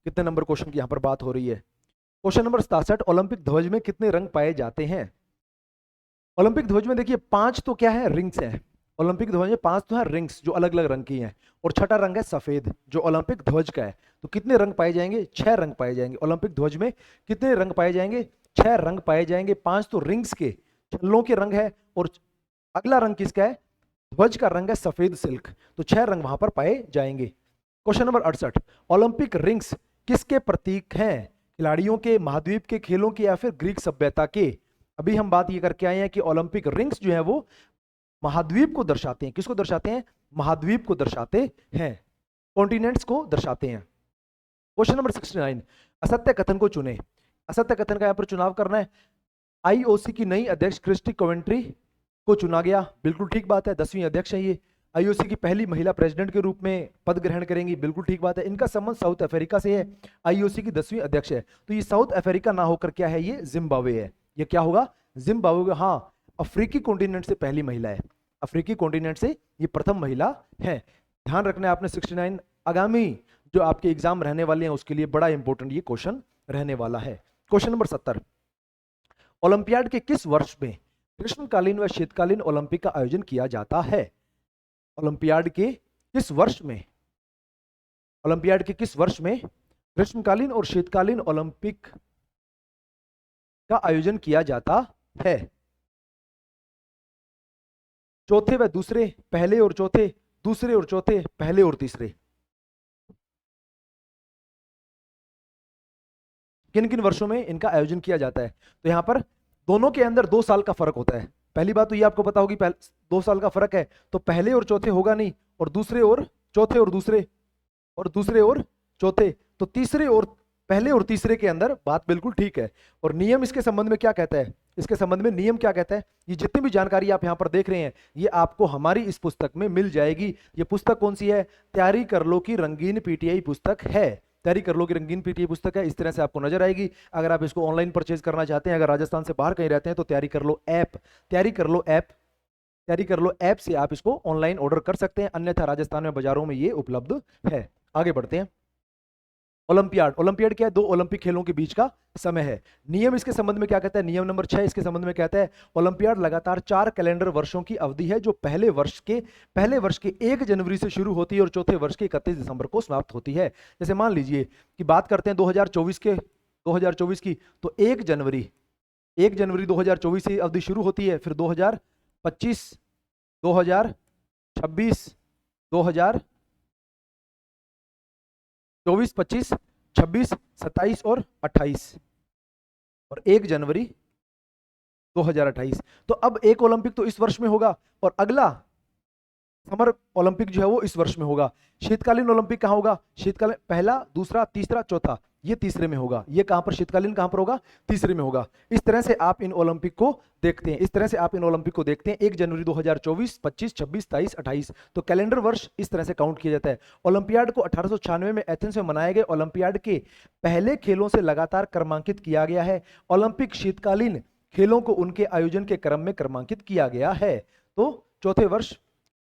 Speaker 1: कितने नंबर क्वेश्चन की यहां पर बात हो रही है। क्वेश्चन नंबर 67, ओलंपिक ध्वज में कितने रंग पाए जाते हैं? ओलंपिक ध्वज में देखिए 5 तो क्या है? रिंग्स हैं। ओलंपिक ध्वज में 5 तो है रिंग्स, जो अलग अलग रंग की हैं, और छठा रंग है सफेद जो ओलंपिक ध्वज का है। तो कितने रंग पाए जाएंगे? 6 रंग पाए जाएंगे। ओलंपिक ध्वज में कितने रंग पाए जाएंगे? 6 रंग पाए जाएंगे। 5 तो रिंग्स के, छल्लों के रंग है, और अगला रंग किसका है? ध्वज का रंग है सफेद सिल्क, तो 6 रंग वहां पर पाए जाएंगे। क्वेश्चन नंबर 68, ओलंपिक रिंग्स किसके प्रतीक हैं? खिलाड़ियों के, महाद्वीप के खेलों के, या फिर ग्रीक सभ्यता के? अभी हम बात ये करके आए हैं कि ओलंपिक रिंग्स जो है वो महाद्वीप को दर्शाते हैं। किसको दर्शाते हैं? महाद्वीप को दर्शाते हैं, कॉन्टिनेंट्स को दर्शाते हैं। क्वेश्चन नंबर 69, असत्य कथन को चुने। असत्य कथन का यहां पर चुनाव करना है। आईओसी की नई अध्यक्ष क्रिस्टी कोवेंट्री को चुना गया, बिल्कुल ठीक बात है, 10वीं अध्यक्ष है ये। आईओसी की पहली महिला प्रेसिडेंट के रूप में पद ग्रहण करेंगी, बिल्कुल ठीक बात है। इनका संबंध साउथ अफ्रीका से है, आईओसी की 10वीं अध्यक्ष है। तो ये साउथ अफ्रीका ना होकर क्या है? ये जिम्बाब्वे है। ये क्या होगा? जिम्बाब्वे। हाँ, अफ्रीकी कॉन्टिनेंट से पहली महिला है, अफ्रीकी कॉन्टिनेंट से ये प्रथम महिला है। ध्यान रखना है आपने 69, आगामी जो आपके एग्जाम रहने वाले हैं उसके लिए बड़ा इंपॉर्टेंट ये क्वेश्चन रहने वाला है। क्वेश्चन नंबर 70, ओलंपियाड के किस वर्ष में ग्रीष्मकालीन व शीतकालीन ओलंपिक का आयोजन किया जाता है? ओलंपियाड के किस वर्ष में, ओलंपियाड के किस वर्ष में ग्रीष्मकालीन और शीतकालीन ओलंपिक का आयोजन किया जाता है? चौथे व दूसरे, पहले और चौथे, दूसरे और चौथे, पहले और तीसरे। किन किन वर्षों में इनका आयोजन किया जाता है? तो यहां पर दोनों के अंदर 2 साल का फर्क होता है। पहली बात तो ये आपको पता होगी, 2 साल का फर्क है, तो पहले और चौथे होगा नहीं, और दूसरे और चौथे और दूसरे, और दूसरे और चौथे, तो तीसरे और पहले और तीसरे के अंदर बात बिल्कुल ठीक है। और नियम इसके संबंध में क्या कहता है? इसके संबंध में नियम क्या कहता है? ये जितनी भी जानकारी आप यहां पर देख रहे हैं, ये आपको हमारी इस पुस्तक में मिल जाएगी। ये पुस्तक कौन सी है? तैयारी कर लो की रंगीन पीटीआई पुस्तक है। तैयारी कर लो की रंगीन पीटीआई पुस्तक है, इस तरह से आपको नजर आएगी। अगर आप इसको ऑनलाइन परचेज करना चाहते हैं, अगर राजस्थान से बाहर कहीं रहते हैं, तो तैयारी कर लो ऐप, तैयारी कर लो ऐप, तैयारी कर लो ऐप से आप इसको ऑनलाइन ऑर्डर कर सकते हैं, अन्यथा राजस्थान में बाजारों में ये उपलब्ध है। आगे बढ़ते हैं। ओलंपियाड, ओलंपियाड क्या है? 2 ओलंपिक खेलों के बीच का समय है। नियम इसके संबंध में क्या कहता है? नियम नंबर 6 इसके संबंध में कहता है, ओलंपियाड लगातार 4 कैलेंडर वर्षों की अवधि है, जो पहले वर्ष के 1 जनवरी से शुरू होती है और चौथे वर्ष के 31 दिसंबर को समाप्त होती है। जैसे मान लीजिए कि बात करते हैं 2024 की, तो 1 जनवरी 2024 से अवधि शुरू होती है, फिर 2025, 2026, 2024, 25, 26, 27 और 28, और 1 जनवरी 2028। तो अब एक ओलंपिक तो इस वर्ष में होगा, और अगला समर ओलंपिक जो है वो इस वर्ष में होगा। शीतकालीन ओलंपिक कहाँ होगा? शीतकालीन पहला, दूसरा, तीसरा, चौथा, ये तीसरे में होगा। ये कहां पर शीतकालीन कहां पर होगा? तीसरे में होगा। इस तरह से आप इन ओलंपिक को देखते हैं, इस तरह से आप इन ओलंपिक को देखते हैं। 1 जनवरी 2024, 25, 26, 27, 28, तो कैलेंडर वर्ष इस तरह से काउंट किया जाता है। ओलंपियाड को 1896 में एथेंस में मनाए गए ओलंपियाड के पहले खेलों से लगातार क्रमांकित किया गया है। ओलंपिक शीतकालीन खेलों को उनके आयोजन के क्रम में क्रमांकित किया गया है। तो चौथे वर्ष,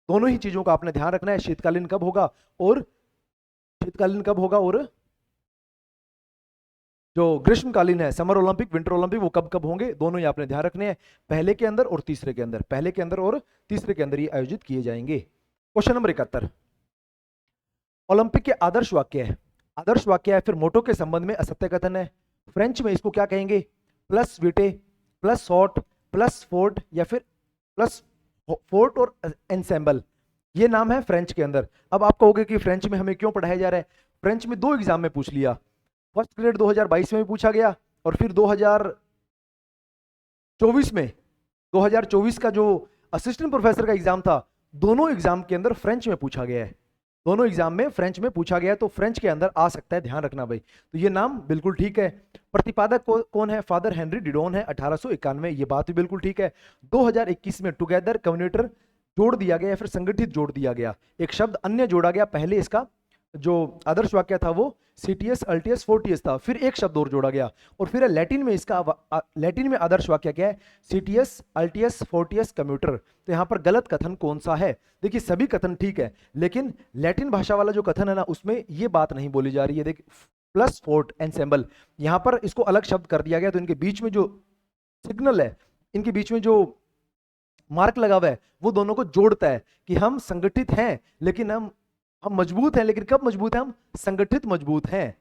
Speaker 1: दोनों ही चीजों का आपने ध्यान रखना है, शीतकालीन कब होगा और जो ग्रीष्मकालीन है, समर ओलंपिक, विंटर ओलंपिक, वो कब कब होंगे, दोनों ही आपने ध्यान रखने हैं। पहले के अंदर और तीसरे के अंदर, पहले के अंदर और तीसरे के अंदर ये आयोजित किए जाएंगे। क्वेश्चन नंबर 71, ओलंपिक के आदर्श वाक्य है। आदर्श वाक्य है, फिर मोटो के संबंध में असत्य कथन है। फ्रेंच में इसको क्या कहेंगे? प्लस विटे, प्लस हॉट, प्लस फोर्ट, या फिर प्लस फोर्ट और एंसेंबल, ये नाम है फ्रेंच के अंदर। अब आप कहोगे कि फ्रेंच में हमें क्यों पढ़ाया जा रहा है? फ्रेंच में 2 एग्जाम में पूछ लिया, फर्स्ट ग्रेड 2022 में भी पूछा गया, और फिर 2024 का जो असिस्टेंट प्रोफेसर का एग्जाम था, दोनों एग्जाम के अंदर फ्रेंच में पूछा गया है। दोनों एग्जाम में फ्रेंच में पूछा गया है, तो फ्रेंच के अंदर आ सकता है, ध्यान रखना भाई। तो ये नाम बिल्कुल ठीक है। प्रतिपादक कौन है? फादर हेनरी डिडोन है, 1891, ये बात भी बिल्कुल ठीक है। 2021 में टुगेदर, कम्युनिटर जोड़ दिया गया, फिर संगठित जोड़ दिया गया, एक शब्द अन्य जोड़ा गया। पहले इसका जो आदर्श वाक्य था वो सीटीएस, अल्टीएस, फोर्टियस था, फिर एक शब्द और जोड़ा गया, और फिर लैटिन में इसका लैटिन में आदर्श वाक्य क्या है? सीटीएस, अल्टीएस, फोर्टियस, कम्यूटर। तो यहां पर गलत कथन कौन सा है? देखिए सभी कथन ठीक है, लेकिन लैटिन भाषा वाला जो कथन है ना, उसमें ये बात नहीं बोली जा रही है। देखिए प्लस फोर्ट एंसेंबल, यहां पर इसको अलग शब्द कर दिया गया, तो इनके बीच में जो सिग्नल है, इनके बीच में जो मार्क लगा हुआ है, वो दोनों को जोड़ता है कि हम संगठित हैं, लेकिन हम मजबूत हैं, लेकिन कब मजबूत हैं? हम संगठित मजबूत हैं।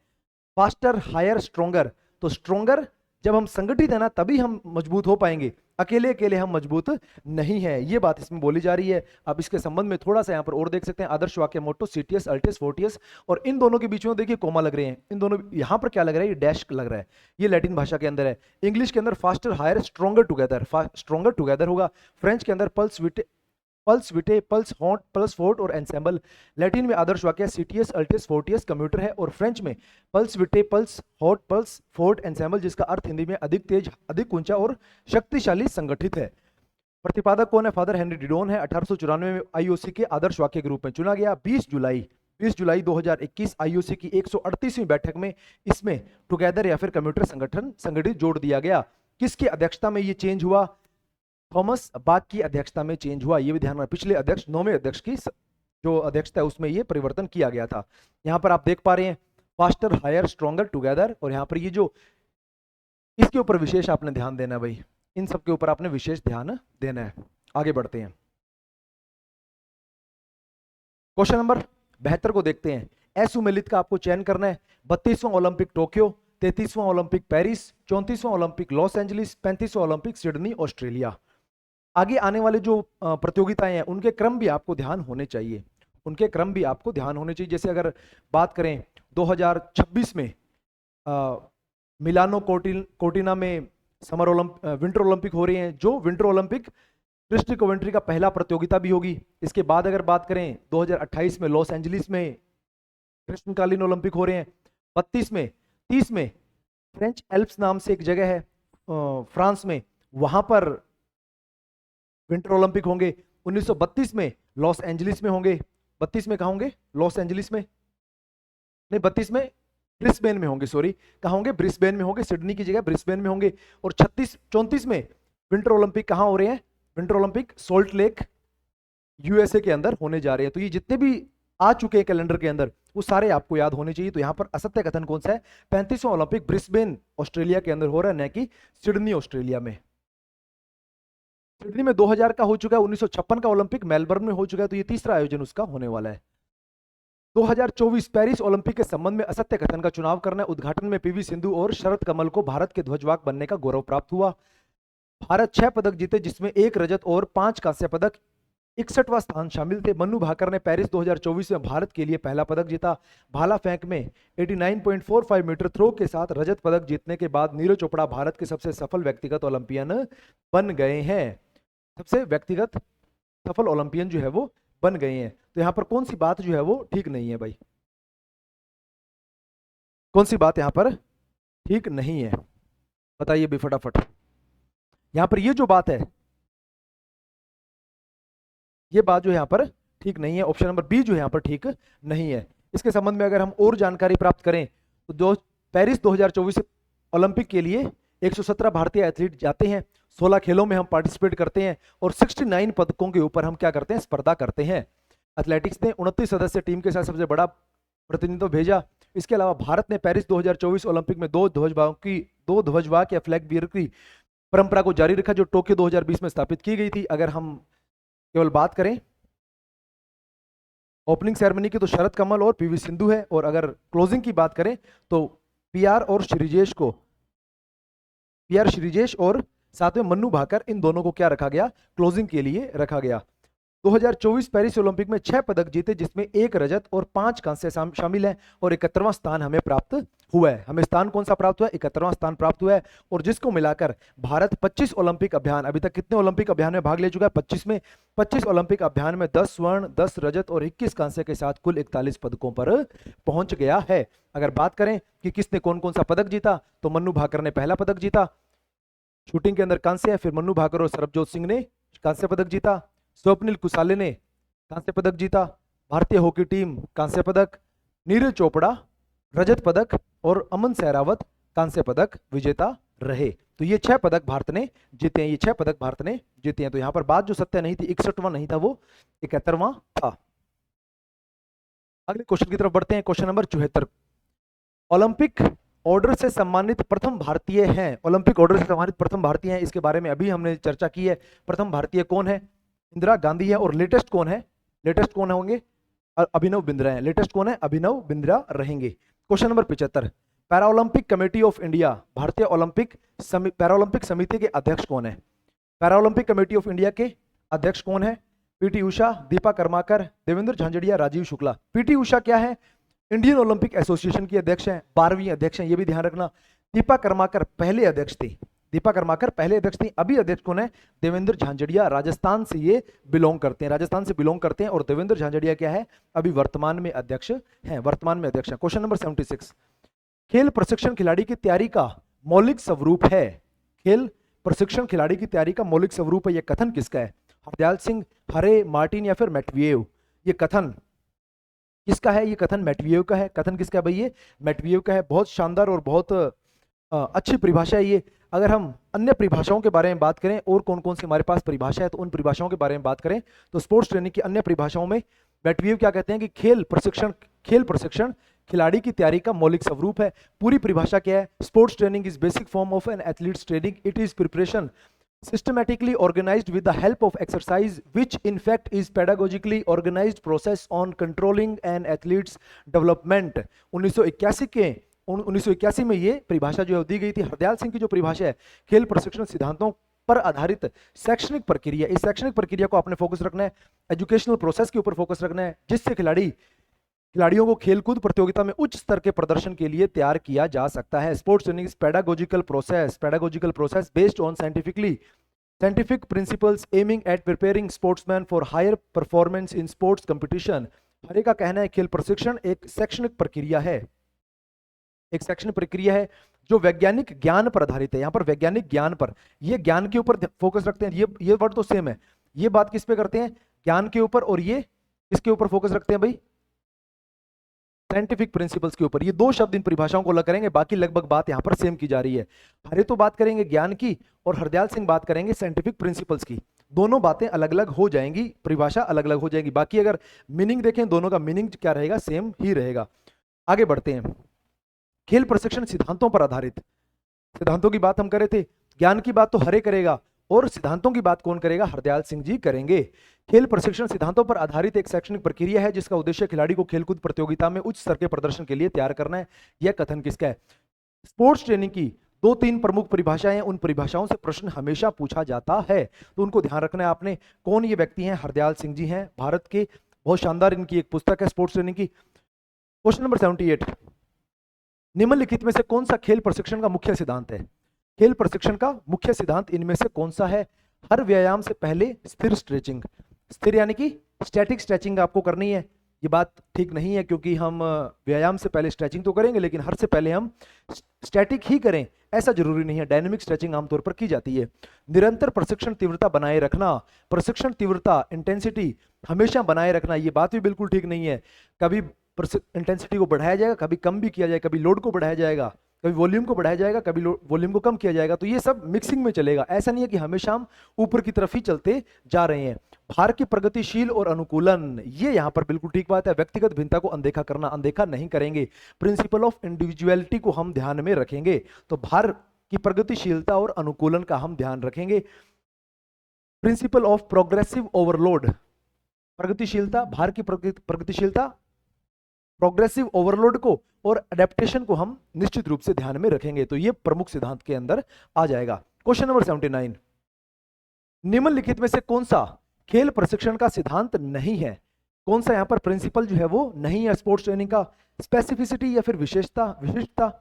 Speaker 1: फास्टर, हायर, स्ट्रोंगर, तो स्ट्रोंगर जब हम संगठित है ना, तभी हम मजबूत हो पाएंगे, अकेले अकेले हम मजबूत नहीं है, ये बात इसमें बोली जा रही है। आप इसके संबंध में थोड़ा सा यहाँ पर और देख सकते हैं, आदर्श वाक्य मोटो सीटीएस, अल्टीएस, फोर्टियस, और इन दोनों के बीच में देखिए कोमा लग रहे हैं, इन दोनों यहाँ पर क्या लग रहा है? ये डैश लग रहा है, ये लैटिन भाषा के अंदर है। इंग्लिश के अंदर फास्टर, हायर, स्ट्रोंगर टुगेदर होगा। फ्रेंच के अंदर पल्स विटे, पल्स हॉट, पल्स फोर्ट और एंसेंबल। लैटिन में आदर्श वाक्य सीटीएस, अल्टीएस, फोर्टियस, कम्यूटर है, और फ्रेंच में पल्स विटे, पल्स हॉट, पल्स फोर्ट, एंसेंबल, जिसका अर्थ हिंदी में अधिक तेज, अधिक ऊंचा और शक्तिशाली संगठित है। प्रतिपादक कौन है? फादर हेनरी डिडोन है, 1894 में आईओसी के आदर्श वाक्य के रूप में चुना गया। 20 जुलाई 2021 आईओसी की 138वीं बैठक में इसमें टुगेदर या फिर कम्यूटर संगठित जोड़ दिया गया। किसकी अध्यक्षता में ये चेंज हुआ? थॉमस बाक की अध्यक्षता में चेंज हुआ, ये भी ध्यान रखना। पिछले अध्यक्ष, 9वें अध्यक्ष की जो अध्यक्षता है उसमें ये परिवर्तन किया गया था। यहां पर आप देख पा रहे हैं फास्टर, हायर, स्ट्रॉन्गर, टुगेदर, और यहां पर ये जो इसके ऊपर विशेष आपने ध्यान देना है भाई, इन सब के ऊपर आपने विशेष ध्यान देना है। आगे बढ़ते हैं, क्वेश्चन नंबर 72 को देखते हैं। असुमेलित का आपको चयन करना है। 32वां ओलंपिक टोक्यो, 33वां ओलंपिक पेरिस, 34वां ओलंपिक लॉस एंजलिस, 35वां ओलंपिक सिडनी ऑस्ट्रेलिया। आगे आने वाले जो प्रतियोगिताएं हैं उनके क्रम भी आपको ध्यान होने चाहिए, उनके क्रम भी आपको ध्यान होने चाहिए। जैसे अगर बात करें 2026 में मिलानो कोर्टिना में विंटर ओलंपिक हो रहे हैं, जो विंटर ओलंपिक कृष्ण कोवेंट्री का पहला प्रतियोगिता भी होगी। इसके बाद अगर बात करें 2028 में लॉस एंजलिस में ग्रीष्मकालीन ओलंपिक हो रहे हैं। 32 में 30 में फ्रेंच एल्प्स नाम से एक जगह है फ्रांस में, वहां पर विंटर ओलंपिक होंगे। 1932 में लॉस एंजलिस में होंगे। 32 में कहाँ होंगे? लॉस एंजलिस में नहीं, 32 में ब्रिस्बेन में होंगे, सॉरी, कहाँ होंगे? ब्रिस्बेन में होंगे, सिडनी की जगह ब्रिस्बेन में होंगे। और 34 में विंटर ओलंपिक कहाँ हो रहे हैं? Winter Olympic salt lake USA के अंदर होने जा रहे हैं। तो ये जितने भी आ चुके हैं कैलेंडर के अंदर वो सारे आपको याद होने चाहिए। तो यहाँ पर असत्य कथन कौन सा है? 35वां ओलंपिक ब्रिस्बेन ऑस्ट्रेलिया के अंदर हो रहा है, न कि सिडनी ऑस्ट्रेलिया में। सिडनी में 2000 का हो चुका है, 1956 का ओलंपिक मेलबर्न में हो चुका है, तो ये तीसरा आयोजन उसका होने वाला है। 2024 पेरिस ओलंपिक के संबंध में असत्य कथन का चुनाव करना है। उद्घाटन में पीवी सिंधु और शरद कमल को भारत के ध्वजवाहक बनने का गौरव प्राप्त हुआ। भारत 6 पदक जीते, जिसमें 1 रजत और 5 कांस्य पदक। 61वां स्थान शामिल थे। मन्नू भाकर ने पेरिस 2024 में भारत के लिए पहला पदक जीता। भाला फेंक में 89.45 मीटर थ्रो के साथ रजत पदक जीतने के बाद नीरज चोपड़ा भारत के सबसे सफल व्यक्तिगत ओलंपियन बन गए हैं। सबसे व्यक्तिगत सफल ओलंपियन जो है वो बन गए हैं। तो यहां पर कौन सी बात जो है वो ठीक नहीं है भाई? कौन सी बात यहां पर ठीक नहीं है? बताइए भी फटाफट। यहां पर ये जो बात है, ये बात जो यहाँ पर ठीक नहीं है। ऑप्शन नंबर बी जो यहाँ पर ठीक नहीं है। इसके संबंध में अगर हम और जानकारी प्राप्त करें तो पेरिस 2024 ओलंपिक के लिए 117 भारतीय एथलीट जाते हैं। 16 खेलों में हम पार्टिसिपेट करते हैं और 69 पदकों के ऊपर हम क्या करते हैं? स्पर्धा करते हैं। एथलेटिक्स ने 29 सदस्य टीम के साथ सबसे बड़ा प्रतिनिधित्व भेजा। इसके अलावा भारत ने पेरिस 2024 ओलंपिक में दो ध्वजवाहक या फ्लैग बीयर की परंपरा को जारी रखा, जो टोक्यो 2020 में स्थापित की गई थी। अगर हम केवल बात करें ओपनिंग सेरेमनी की तो शरद कमल और पीवी सिंधु है, और अगर क्लोजिंग की बात करें तो पीआर श्रीजेश और साथ में मन्नू भाकर, इन दोनों को क्या रखा गया? क्लोजिंग के लिए रखा गया। 2024 पेरिस ओलंपिक में 6 पदक जीते, जिसमें 1 रजत और 5 कांस्य शामिल हैं, और 71वां स्थान हमें प्राप्त हुआ है। हमें स्थान कौन सा प्राप्त हुआ है? 71वां स्थान प्राप्त हुआ है। और जिसको मिलाकर भारत 25 ओलंपिक अभियान, अभी तक कितने ओलंपिक अभियान में भाग ले चुका है? 25 में। 25 ओलंपिक अभियान में 10 स्वर्ण, 10 रजत और 21 कांस्य के साथ कुल 41 पदकों पर पहुंच गया है। अगर बात करें कि किसने कौन कौन सा पदक जीता, तो मन्नू भाकर ने पहला पदक जीता, शूटिंग के अंदर कांस्य है। फिर मन्नू भाकर और सरबजोत सिंह ने कांस्य पदक जीता। स्वप्निल कुसाले ने कांस्य पदक जीता। भारतीय हॉकी टीम कांस्य पदक। नीरज चोपड़ा रजत पदक और अमन सहरावत कांस्य पदक विजेता रहे। तो ये 6 पदक भारत ने जीते हैं, ये 6 पदक भारत ने जीते हैं। तो यहां पर बात जो सत्य नहीं थी, 61वां नहीं था, वो 71वां था। अगले क्वेश्चन की तरफ बढ़ते हैं। Question number 74। ओलंपिक ऑर्डर से सम्मानित प्रथम भारतीय हैं। ओलंपिक ऑर्डर से सम्मानित प्रथम भारतीय हैं, इसके बारे में अभी हमने चर्चा की है। प्रथम भारतीय कौन है? इंदिरा गांधी है। और लेटेस्ट कौन है? लेटेस्ट कौन होंगे? अभिनव बिंद्रा है। लेटेस्ट कौन है? अभिनव बिंद्रा रहेंगे। Question number 75। Paralympic committee of India, भारतीय पैरालंपिक समिति के अध्यक्ष कौन है? पैरालंपिक कमेटी ऑफ इंडिया के अध्यक्ष कौन है? पीटी उषा, दीपा कर्माकर, देवेंद्र झांझड़िया, राजीव शुक्ला। पीटी उषा क्या है? इंडियन ओलंपिक एसोसिएशन की अध्यक्ष हैं, 12वीं अध्यक्ष हैं, ये भी ध्यान रखना। दीपा कर्माकर पहले अध्यक्ष थी, दीपा कर्माकर पहले अध्यक्ष थी। अभी अध्यक्ष कौन है? देवेंद्र झांझड़िया, राजस्थान से ये बिलोंग करते हैं, राजस्थान से बिलोंग करते हैं। और देवेंद्र झांझड़िया क्या है? अभी वर्तमान में अध्यक्ष हैं, वर्तमान में अध्यक्ष हैं। Question number 76। खेल प्रशिक्षण खिलाड़ी की तैयारी का मौलिक स्वरूप है। खेल प्रशिक्षण खिलाड़ी की तैयारी का मौलिक स्वरूप है, यह कथन किसका है? हरदयाल सिंह, हरे, मार्टिन या फिर मैटविएव? ये कथन किसका है? ये कथन मैटविएव का है। कथन किसका है भाई? ये मैटविएव का है। बहुत शानदार और बहुत अच्छी परिभाषा है ये। अगर हम अन्य परिभाषाओं के बारे में बात करें, और कौन कौन सी हमारे पास परिभाषा है, तो उन परिभाषाओं के बारे में बात करें तो स्पोर्ट्स ट्रेनिंग की अन्य परिभाषाओं में मैटविएव क्या कहते हैं कि खेल प्रशिक्षण खिलाड़ी की तैयारी का मौलिक स्वरूप है। पूरी परिभाषा क्या है? Sports training is basic form of N athletes training. It is preparation systematically organized with the help of exercise, which in fact is pedagogically organized process on controlling an athlete's development। 1981 में ये परिभाषा जो दी गई थी। हरदयाल सिंह की जो परिभाषा है खेल प्रशिक्षण सिद्धांतों पर आधारित शैक्षणिक प्रक्रिया, इस शैक्षणिक प्रक्रिया को आपने फोकस रखना है, एजुकेशनल प्रोसेस के ऊपर फोकस रखना है, जिससे खिलाड़ियों को खेलकूद प्रतियोगिता में उच्च स्तर के प्रदर्शन के लिए तैयार किया जा सकता है। Sports training is pedagogical process based on scientific principles aiming at preparing sportsmen for higher performance in sports competition। हरे का कहना है खेल प्रशिक्षण एक शैक्षणिक प्रक्रिया है, एक शैक्षणिक प्रक्रिया है जो वैज्ञानिक ज्ञान पर आधारित है। यहां पर वैज्ञानिक ज्ञान पर, ये ज्ञान के ऊपर फोकस रखते हैं, ये वर्ड तो सेम है, ये बात किस पे करते हैं, ज्ञान के ऊपर, और ये किसके ऊपर फोकस रखते हैं भाई, साइंटिफिक प्रिंसिपल्स के ऊपर। ये दो शब्द इन परिभाषाओं को अलग करेंगे, बाकी लगभग बात यहां पर सेम की जा रही है। हरे तो बात करेंगे ज्ञान की और हरदयाल सिंह बात करेंगे साइंटिफिक प्रिंसिपल्स की। दोनों बातें अलग अलग हो जाएंगी, परिभाषा अलग अलग हो जाएगी, बाकी अगर मीनिंग देखें दोनों का मीनिंग क्या रहेगा, सेम ही रहेगा। आगे बढ़ते हैं। खेल प्रशिक्षण सिद्धांतों पर आधारित, सिद्धांतों की बात हम कर रहे थे, ज्ञान की बात तो हरे करेगा और सिद्धांतों की बात कौन करेगा, हरदयाल सिंह जी करेंगे। खेल प्रशिक्षण सिद्धांतों पर आधारित एक शैक्षणिक प्रक्रिया है जिसका उद्देश्य खिलाड़ी को खेलकूद प्रतियोगिता में उच्च स्तर के प्रदर्शन के लिए तैयार करना है। यह कथन किसका है, स्पोर्ट्स ट्रेनिंग की 2-3 प्रमुख परिभाषाएं, उन परिभाषाओं से प्रश्न हमेशा पूछा जाता है, तो उनको ध्यान रखना है आपने। कौन ये व्यक्ति हैं, हरदयाल सिंह जी हैं, भारत के, बहुत शानदार इनकी एक पुस्तक है स्पोर्ट्स ट्रेनिंग की। क्वेश्चन नंबर 78, निम्नलिखित में से कौन सा खेल प्रशिक्षण का मुख्य सिद्धांत है, खेल प्रशिक्षण का मुख्य सिद्धांत इनमें से कौन सा है। हर व्यायाम से पहले स्थिर स्ट्रेचिंग, स्थिर यानी कि स्टैटिक स्ट्रेचिंग आपको करनी है। ये बात ठीक नहीं है क्योंकि हम व्यायाम से पहले स्ट्रेचिंग तो करेंगे, लेकिन हर से पहले हम स्टैटिक ही करें ऐसा जरूरी नहीं है, डायनेमिक स्ट्रेचिंग आमतौर पर की जाती है। निरंतर प्रशिक्षण तीव्रता बनाए रखना, प्रशिक्षण तीव्रता इंटेंसिटी हमेशा बनाए रखना, ये बात भी बिल्कुल ठीक नहीं है। कभी इंटेंसिटी को बढ़ाया जाएगा, कभी कम भी किया जाएगा, कभी लोड को बढ़ाया जाएगा, कभी वॉल्यूम को बढ़ाया जाएगा, कभी वॉल्यूम को कम किया जाएगा, तो ये सब मिक्सिंग में चलेगा। ऐसा नहीं है कि हमेशा हम ऊपर की तरफ ही चलते जा रहे हैं। भार की प्रगतिशील और अनुकूलन, ये यहां पर बिल्कुल ठीक बात है। व्यक्तिगत भिन्नता को अनदेखा करना, अनदेखा नहीं करेंगे। प्रिंसिपल ऑफ इंडिविजुअलिटी को हम ध्यान में रखेंगे, तो भार की प्रगतिशीलता और अनुकूलन का हम ध्यान रखेंगे। प्रिंसिपल ऑफ प्रोग्रेसिव ओवरलोड, प्रगतिशीलता, भार की प्रगतिशीलता, प्रोग्रेसिव ओवरलोड को और अडेप्टेशन को हम निश्चित रूप से ध्यान में रखेंगे, तो ये प्रमुख सिद्धांत के अंदर आ जाएगा। क्वेश्चन नंबर 79, निम्नलिखित में से कौन सा खेल प्रशिक्षण का सिद्धांत नहीं है, कौन सा यहां पर प्रिंसिपल जो है वो नहीं है स्पोर्ट्स ट्रेनिंग का। स्पेसिफिसिटी या फिर विशिष्टता,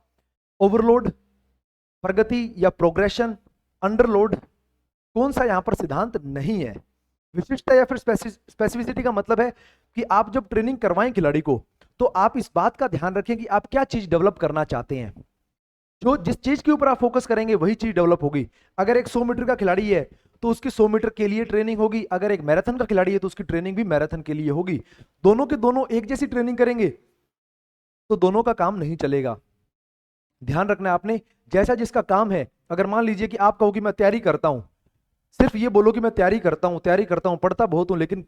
Speaker 1: ओवरलोड, प्रगति या प्रोग्रेशन, अंडरलोड, कौन सा यहां पर सिद्धांत नहीं है। विशिष्टता या फिर स्पेसिफिसिटी का मतलब है कि आप जब ट्रेनिंग करवाएं खिलाड़ी को, तो आप इस बात का ध्यान रखें कि आप क्या चीज डेवलप करना चाहते हैं। जो जिस चीज के ऊपर आप फोकस करेंगे वही चीज डेवलप होगी। अगर एक 100 मीटर का खिलाड़ी है तो उसकी 100 मीटर के लिए ट्रेनिंग होगी, अगर एक मैराथन का खिलाड़ी है तो उसकी ट्रेनिंग भी मैराथन के लिए होगी। दोनों के दोनों एक जैसी ट्रेनिंग करेंगे तो दोनों का काम नहीं चलेगा। ध्यान रखना है आपने, जैसा जिसका काम है। अगर मान लीजिए कि आप कहो कि मैं तैयारी करता हूं, सिर्फ ये बोलो कि मैं तैयारी करता हूं, पढ़ता बहुत हूं, लेकिन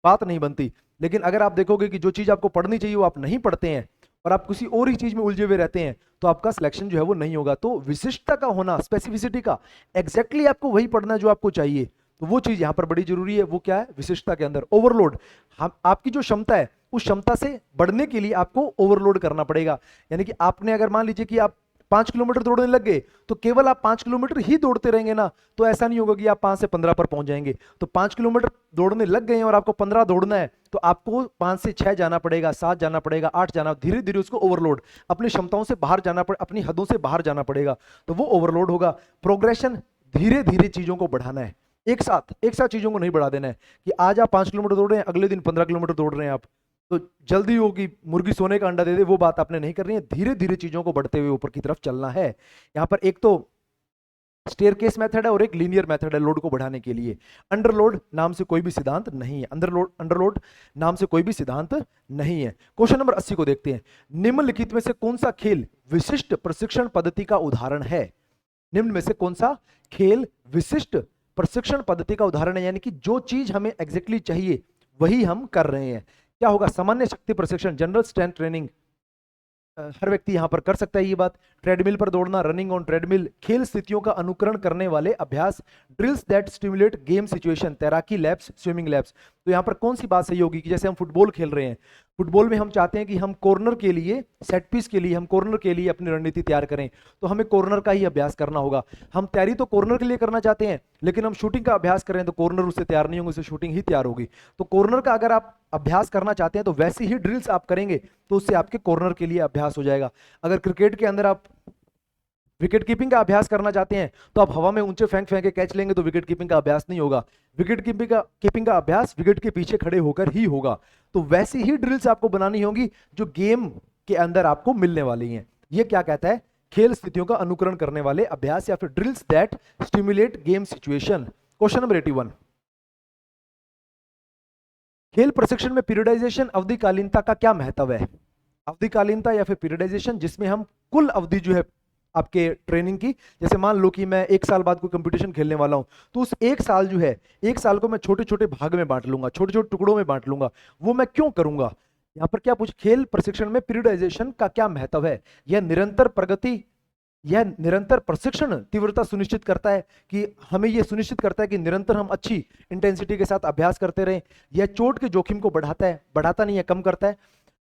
Speaker 1: बात नहीं बनती। लेकिन अगर आप देखोगे कि जो चीज आपको पढ़नी चाहिए वो आप नहीं पढ़ते हैं और आप किसी और ही चीज में उलझे हुए रहते हैं, तो आपका सिलेक्शन जो है वो नहीं होगा। तो विशिष्टता का होना, स्पेसिफिसिटी का, एग्जैक्टली आपको वही पढ़ना जो आपको चाहिए, तो वो चीज यहां पर बड़ी जरूरी है। वो क्या है, विशिष्टता के अंदर ओवरलोड। आपकी जो क्षमता है उस क्षमता से बढ़ने के लिए आपको ओवरलोड करना पड़ेगा। यानी कि आपने अगर मान लीजिए कि आप 5 किलोमीटर दौड़ने लग गए, तो केवल आप 5 किलोमीटर ही दौड़ते रहेंगे ना, तो ऐसा नहीं होगा कि आप 5 से 15 पर पहुंच जाएंगे। तो 5 किलोमीटर दौड़ने लग गए हैं और आपको 15 दौड़ना है, तो आपको 5 से 6 जाना पड़ेगा, 7 जाना पड़ेगा, 8 जाना, धीरे धीरे उसको ओवरलोड, अपनी क्षमताओं से बाहर जाना पड़ेगा, अपनी हदों से बाहर जाना पड़ेगा, तो वो ओवरलोड होगा। प्रोग्रेशन, धीरे धीरे चीजों को बढ़ाना है, एक साथ चीजों को नहीं बढ़ा देना है कि आज आप 5 किलोमीटर दौड़ रहे हैं, अगले दिन 15 किलोमीटर दौड़ रहे हैं आप, तो जल्दी होगी मुर्गी सोने का अंडा दे दे, वो बात आपने नहीं करनी है। धीरे धीरे चीजों को बढ़ते हुए ऊपर की तरफ चलना है। यहाँ पर एक तो स्टेयरकेस मेथड है और एक लीनियर मेथड है लोड को बढ़ाने के लिए। अंडरलोड नाम से कोई भी सिद्धांत नहीं है, अंडरलोड नाम से कोई भी सिद्धांत नहीं है। क्वेश्चन नंबर 80 को देखते हैं। निम्नलिखित में से कौन सा खेल विशिष्ट प्रशिक्षण पद्धति का उदाहरण है। निम्न में से कौन सा खेल विशिष्ट प्रशिक्षण पद्धति का उदाहरण है, यानी कि जो चीज हमें एग्जैक्टली चाहिए वही हम कर रहे हैं। क्या होगा, सामान्य शक्ति प्रशिक्षण, जनरल स्ट्रेंथ ट्रेनिंग, हर व्यक्ति यहां पर कर सकता है ये बात। ट्रेडमिल पर दौड़ना, रनिंग ऑन ट्रेडमिल, खेल स्थितियों का अनुकरण करने वाले अभ्यास, drills that stimulate game situation, तैराकी लैब्स, स्विमिंग लैब्स। तो यहां पर कौन सी बात सही होगी कि जैसे हम फुटबॉल खेल रहे हैं फुटबॉल में हम चाहते हैं कि हम कॉर्नर के लिए, सेट पीस के लिए, हम कॉर्नर के लिए अपनी रणनीति तैयार करें, तो हमें कॉर्नर का ही अभ्यास करना होगा। हम तैयारी तो कॉर्नर के लिए करना चाहते हैं, लेकिन हम शूटिंग का अभ्यास करें तो कॉर्नर उससे तैयार नहीं होंगे, उससे शूटिंग ही तैयार होगी। तो कॉर्नर का अगर आप अभ्यास करना चाहते हैं तो वैसी ही ड्रिल्स आप करेंगे तो उससे आपके कॉर्नर के लिए अभ्यास हो जाएगा। अगर क्रिकेट के अंदर आप विकेट कीपिंग का अभ्यास करना चाहते हैं तो आप हवा में ऊंचे फेंक फेंक के कैच लेंगे तो विकेट कीपिंग का अभ्यास नहीं होगा। विकेट कीपिंग का अभ्यास विकेट के पीछे खड़े होकर ही होगा। तो वैसी ही ड्रिल्स आपको बनानी होगी जो गेम के अंदर आपको मिलने वाली हैं। ये क्या कहता है? खेल स्थितियों का अनुकरण करने वाले अभ्यास या फिर drills that stimulate game situation. Question number 81, खेल प्रशिक्षण में पीरियडाइजेशन अवधिकालीनता का क्या महत्व है? अवधिकालीनता या फिर पीरियडाइजेशन, जिसमें हम कुल अवधि जो है आपके ट्रेनिंग की, जैसे मान लो कि मैं 1 साल बाद कोई कंपटीशन खेलने वाला हूं, तो उस 1 साल जो है, 1 साल को मैं छोटे छोटे भाग में बांट लूंगा, छोटे छोटे टुकड़ों में बांट लूंगा। वो मैं क्यों करूंगा? यहां पर क्या पूछ, खेल प्रशिक्षण में पीरियडाइजेशन का क्या महत्व है? यह निरंतर प्रगति, यह निरंतर प्रशिक्षण तीव्रता सुनिश्चित करता है कि हमें यह सुनिश्चित करता है कि निरंतर हम अच्छी इंटेंसिटी के साथ अभ्यास करते रहें। यह चोट के जोखिम को बढ़ाता है, बढ़ाता नहीं है, कम करता है।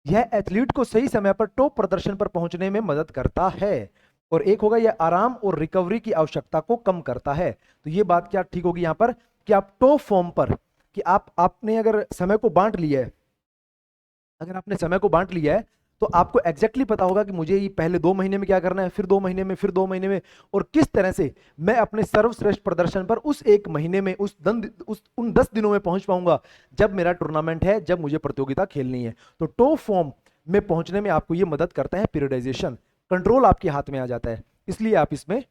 Speaker 1: यह एथलीट को सही समय पर टॉप प्रदर्शन पर पहुंचने में मदद करता है। और एक होगा यह आराम और रिकवरी की आवश्यकता को कम करता है। तो ये बात क्या ठीक होगी यहां पर कि आप टॉप फॉर्म पर, कि आपने अगर समय को बांट लिया है, अगर आपने समय को बांट लिया है तो आपको एग्जैक्टली पता होगा कि मुझे ये पहले 2 महीने में क्या करना है, फिर 2 महीने में, फिर 2 महीने में, और किस तरह से मैं अपने सर्वश्रेष्ठ प्रदर्शन पर उस 1 महीने में, उन 10 दिनों में पहुंच पाऊंगा जब मेरा टूर्नामेंट है, जब मुझे प्रतियोगिता खेलनी है। तो टॉप फॉर्म में पहुंचने में आपको ये मदद करता है पीरियडाइजेशन। कंट्रोल आपके हाथ में आ जाता है, इसलिए आप इसमें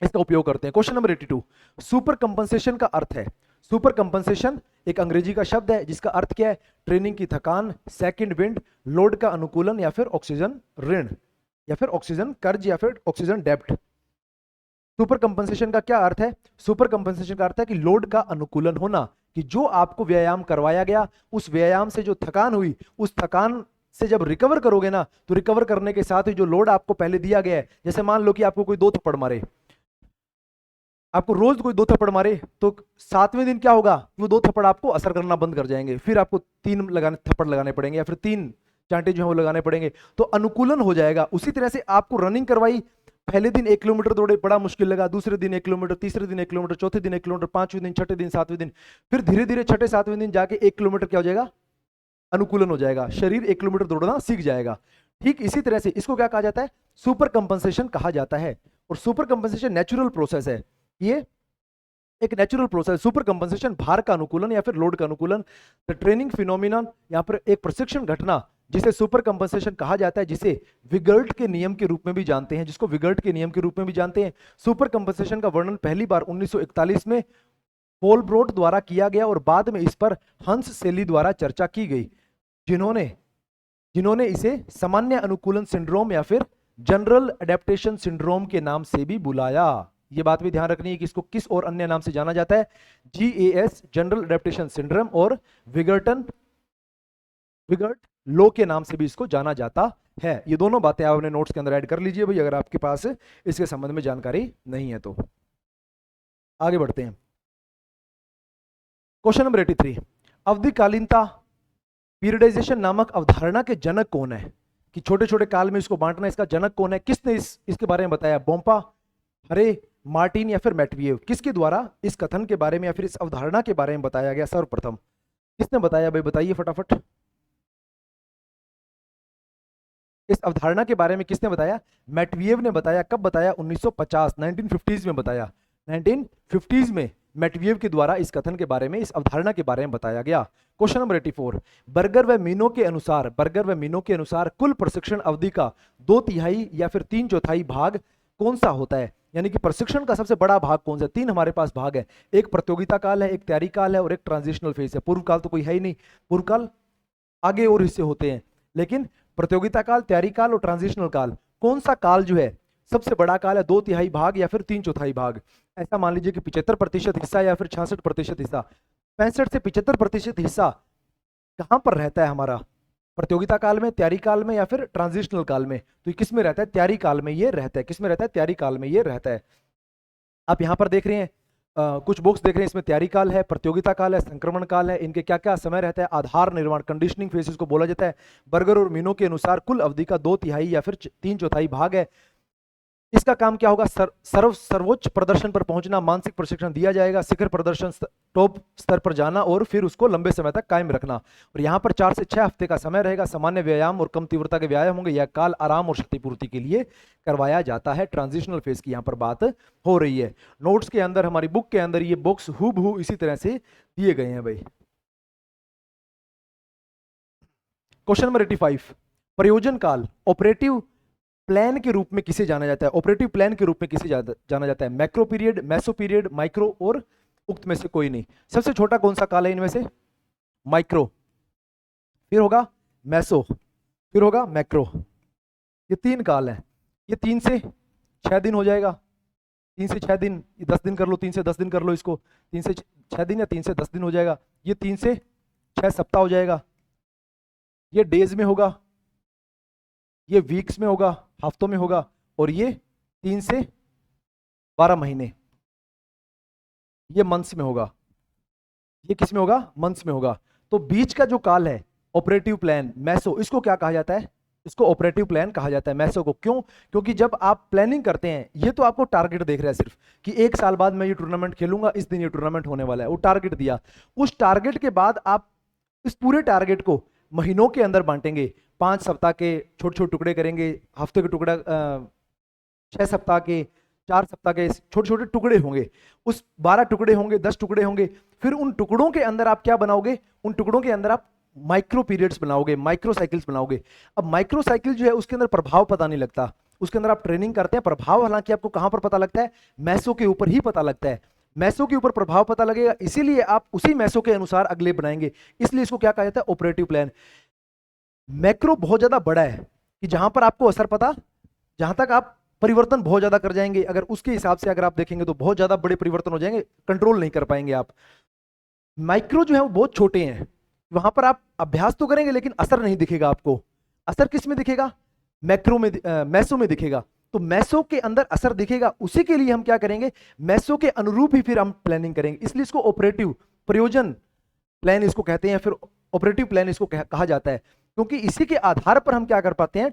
Speaker 1: इसका उपयोग करते हैं। क्वेश्चन नंबर 82, सुपर कंपनसेशन का अर्थ है। सुपर कंपनसेशन एक अंग्रेजी का शब्द है जिसका अर्थ क्या है? ट्रेनिंग की थकान, सेकंड विंड, लोड का अनुकूलन या फिर ऑक्सीजन ऋण, या फिर ऑक्सीजन कर्ज, या फिर ऑक्सीजन डेब्ट। सुपर कंपनसेशन का क्या अर्थ है? सुपर कंपनसेशन का अर्थ है कि लोड का अनुकूलन होना, कि जो आपको व्यायाम करवाया गया, उस व्यायाम से जो थकान हुई, उस थकान से जब रिकवर करोगे ना, तो रिकवर करने के साथ ही जो लोड आपको पहले दिया गया है, जैसे मान लो कि आपको कोई 2 थप्पड़ मारे, आपको रोज कोई 2 थप्पड़ मारे, तो 7वें दिन क्या होगा? वो 2 थप्पड़ आपको असर करना बंद कर जाएंगे, फिर आपको 3 थप्पड़ लगाने पड़ेंगे, या फिर 3 चांटे जो है वो लगाने पड़ेंगे, तो अनुकूलन हो जाएगा। उसी तरह से आपको रनिंग करवाई, पहले दिन 1 किलोमीटर दौड़े, बड़ा मुश्किल लगा, दूसरे दिन 1 किलोमीटर, तीसरे दिन 1 किलोमीटर, चौथे दिन 1 किलोमीटर, 5वें दिन, छठे दिन, 7वें दिन, फिर धीरे धीरे छठे 7वें दिन जाके 1 किलोमीटर क्या हो जाएगा? अनुकूलन हो जाएगा, शरीर 1 किलोमीटर दौड़ना सीख जाएगा। ठीक इसी तरह से इसको क्या कहा जाता है? सुपर कंपनसेशन कहा जाता है। और सुपर कंपनसेशन नेचुरल प्रोसेस है, ये एक नेचुरल प्रोसेस। सुपर कंपनसेशन भार का अनुकूलन या फिर लोड का अनुकूलन, द ट्रेनिंग फिनोमिनन, यहाँ पर एक प्रशिक्षण घटना जिसे सुपर कंपनसेशन कहा जाता है, जिसे विगर्ट के नियम के रूप में भी जानते हैं, जिसको विगर्ट के नियम के रूप में भी जानते हैं। सुपर कंपनसेशन का वर्णन पहली बार 1941 में पोल ब्रोट द्वारा किया गया और बाद में इस पर हंस सेली द्वारा चर्चा की गई, जिन्होंने इसे सामान्य अनुकूलन सिंड्रोम या फिर जनरल एडेप्टेशन सिंड्रोम के नाम से भी बुलाया। ये बात भी ध्यान रखनी है कि इसको किस और अन्य नाम से जाना जाता है, GAS जनरल एडेप्टेशन सिंड्रोम, और विगर्ट लो के नाम से भी इसको जाना जाता है। ये दोनों बातें आप अपने नोट्स के अंदर ऐड कर लीजिए भाई, अगर आपके पास इसके संबंध में जानकारी नहीं है तो। आगे बढ़ते हैं। क्वेश्चन नंबर 83, अवधिकालीनता पीरियडाइजेशन नामक अवधारणा के जनक कौन है? कि छोटे छोटे काल में इसको बांटना, इसका जनक कौन है? किसने इसके बारे में बताया? बोम्पा, हरे, मार्टिन या फिर मैटविएव? किसके द्वारा इस कथन के बारे में या फिर इस अवधारणा के बारे में बताया गया सर्वप्रथम? किसने बताया भाई, बताइए फटाफट। इस अवधारणा के बारे में किसने बताया? मैटविएव ने बताया। कब बताया? 1950, 1950s में बताया। 1950s में मैटविएव के द्वारा इस कथन के बारे में, इस अवधारणा के बारे में बताया गया। क्वेश्चन नंबर 84, बर्गर व मीनो के अनुसार कुल प्रशिक्षण अवधि का 2/3 या फिर 3/4 भाग कौन सा होता है? यानी कि प्रशिक्षण का सबसे बड़ा भाग कौन सा? 3 हमारे पास भाग है, एक प्रतियोगिता काल है, एक तैयारी काल है, और एक ट्रांजिशनल फेज है। पूर्व काल तो कोई है ही नहीं, पूर्व काल आगे और हिस्से होते हैं, लेकिन प्रतियोगिता काल, तैयारी काल और ट्रांजिशनल काल, कौन सा काल जो है सबसे बड़ा काल है? 2/3 भाग या फिर 3/4 भाग। ऐसा मान लीजिए कि 75% हिस्सा या फिर 66% हिस्सा। 65 से 75% हिस्सा कहां पर रहता है हमारा? प्रतियोगिता काल में, तैयारी काल में, या फिर ट्रांजिशनल काल में? तो किस में रहता है? तैयारी काल में ये रहता है। किस में रहता है? तैयारी काल में ये रहता है। आप यहां पर देख रहे हैं कुछ बुक्स देख रहे हैं, इसमें तैयारी काल है, प्रतियोगिता काल है, संक्रमण काल है, इनके क्या क्या समय रहता है, आधार निर्माण कंडीशनिंग फेज इसको बोला जाता है। बर्गर और मीनो के अनुसार कुल अवधि का 2/3 या फिर 3/4 भाग है। इसका काम क्या होगा, सर्वोच्च प्रदर्शन पर पहुंचना, मानसिक प्रशिक्षण दिया जाएगा, शिखर प्रदर्शन टॉप स्तर पर जाना और फिर उसको लंबे समय तक कायम रखना। और यहाँ पर 4 से 6 हफ्ते का समय रहेगा। सामान्य व्यायाम और कम तीव्रता के व्यायाम होंगे। यह काल आराम और क्षतिपूर्ति के लिए करवाया जाता है। ट्रांजिशनल फेज की यहाँ पर बात हो रही है। नोट्स के अंदर, हमारी बुक के अंदर ये बॉक्स हूबहू इसी तरह से दिए गए हैं भाई। क्वेश्चन नंबर 85, प्रयोजन काल ऑपरेटिव प्लान के रूप में किसे जाना जाता है? ऑपरेटिव प्लान के रूप में किसे जाना जाता है? Macro period, meso period, micro और उक्त में से कोई नहीं। सबसे छोटा कौन सा काल है इनमें से? माइक्रो, फिर होगा मेसो, फिर होगा मैक्रो। ये 3 काल है। ये 3 से 6 दिन हो जाएगा। 3 से 6 दिन, 10 दिन कर लो, 3 से 10 दिन कर लो इसको। 3 से 6 दिन या 3 से 10 दिन हो जाएगा। ये 3 से 6 सप्ताह हो जाएगा। ये डेज में होगा, ये वीक्स में होगा, हफ्तों में होगा। और ये 3 से 12 महीने, ये मंथ्स में होगा। ये किस में होगा? मंथ्स में होगा। तो बीच का जो काल है ऑपरेटिव प्लान मैसो, इसको क्या कहा जाता है? इसको ऑपरेटिव प्लान कहा जाता है, मैसो को। क्यों? क्योंकि जब आप प्लानिंग करते हैं, ये तो आपको टारगेट देख रहा है सिर्फ कि 1 साल बाद मैं ये टूर्नामेंट खेलूंगा, इस दिन ये टूर्नामेंट होने वाला है, वो टारगेट दिया। उस टारगेट के बाद आप इस पूरे टारगेट को महीनों के अंदर बांटेंगे। 5 सप्ताह के छोटे छोटे टुकड़े करेंगे, हफ्ते के टुकड़ा 6 सप्ताह के, 4 सप्ताह के छोटे छोटे टुकड़े होंगे। उस 12 टुकड़े होंगे, 10 टुकड़े होंगे। फिर उन टुकड़ों के अंदर आप क्या बनाओगे? उन टुकड़ों के अंदर आप माइक्रो पीरियड्स बनाओगे, माइक्रो साइकिल्स बनाओगे। अब माइक्रो साइकिल जो है उसके अंदर प्रभाव पता नहीं लगता। उसके अंदर आप ट्रेनिंग करते हैं, प्रभाव हालांकि आपको कहां पर पता लगता है? मैसो के ऊपर ही पता लगता है। मैसो के ऊपर प्रभाव पता लगेगा, इसीलिए आप उसी मैसो के अनुसार अगले बनाएंगे। इसलिए इसको क्या कहा जाता है? Operative plan. मैक्रो बहुत ज्यादा बड़ा है कि जहां पर आपको असर पता, जहां तक आप परिवर्तन बहुत ज्यादा कर जाएंगे, अगर उसके हिसाब से अगर आप देखेंगे तो बहुत ज्यादा बड़े परिवर्तन हो जाएंगे, कंट्रोल नहीं कर पाएंगे आप। माइक्रो जो है वो बहुत छोटे हैं, वहां पर आप अभ्यास तो करेंगे लेकिन असर नहीं दिखेगा आपको। असर किस में दिखेगा? मैक्रो में, मैसो में दिखेगा। तो मैसो के अंदर असर दिखेगा, उसी के लिए हम क्या करेंगे? मैसो के अनुरूप ही फिर हम प्लानिंग करेंगे। इसलिए इसको ऑपरेटिव प्रयोजन प्लान इसको कहते हैं, फिर ऑपरेटिव प्लान इसको कहा जाता है। क्योंकि इसी के आधार पर हम क्या कर पाते हैं?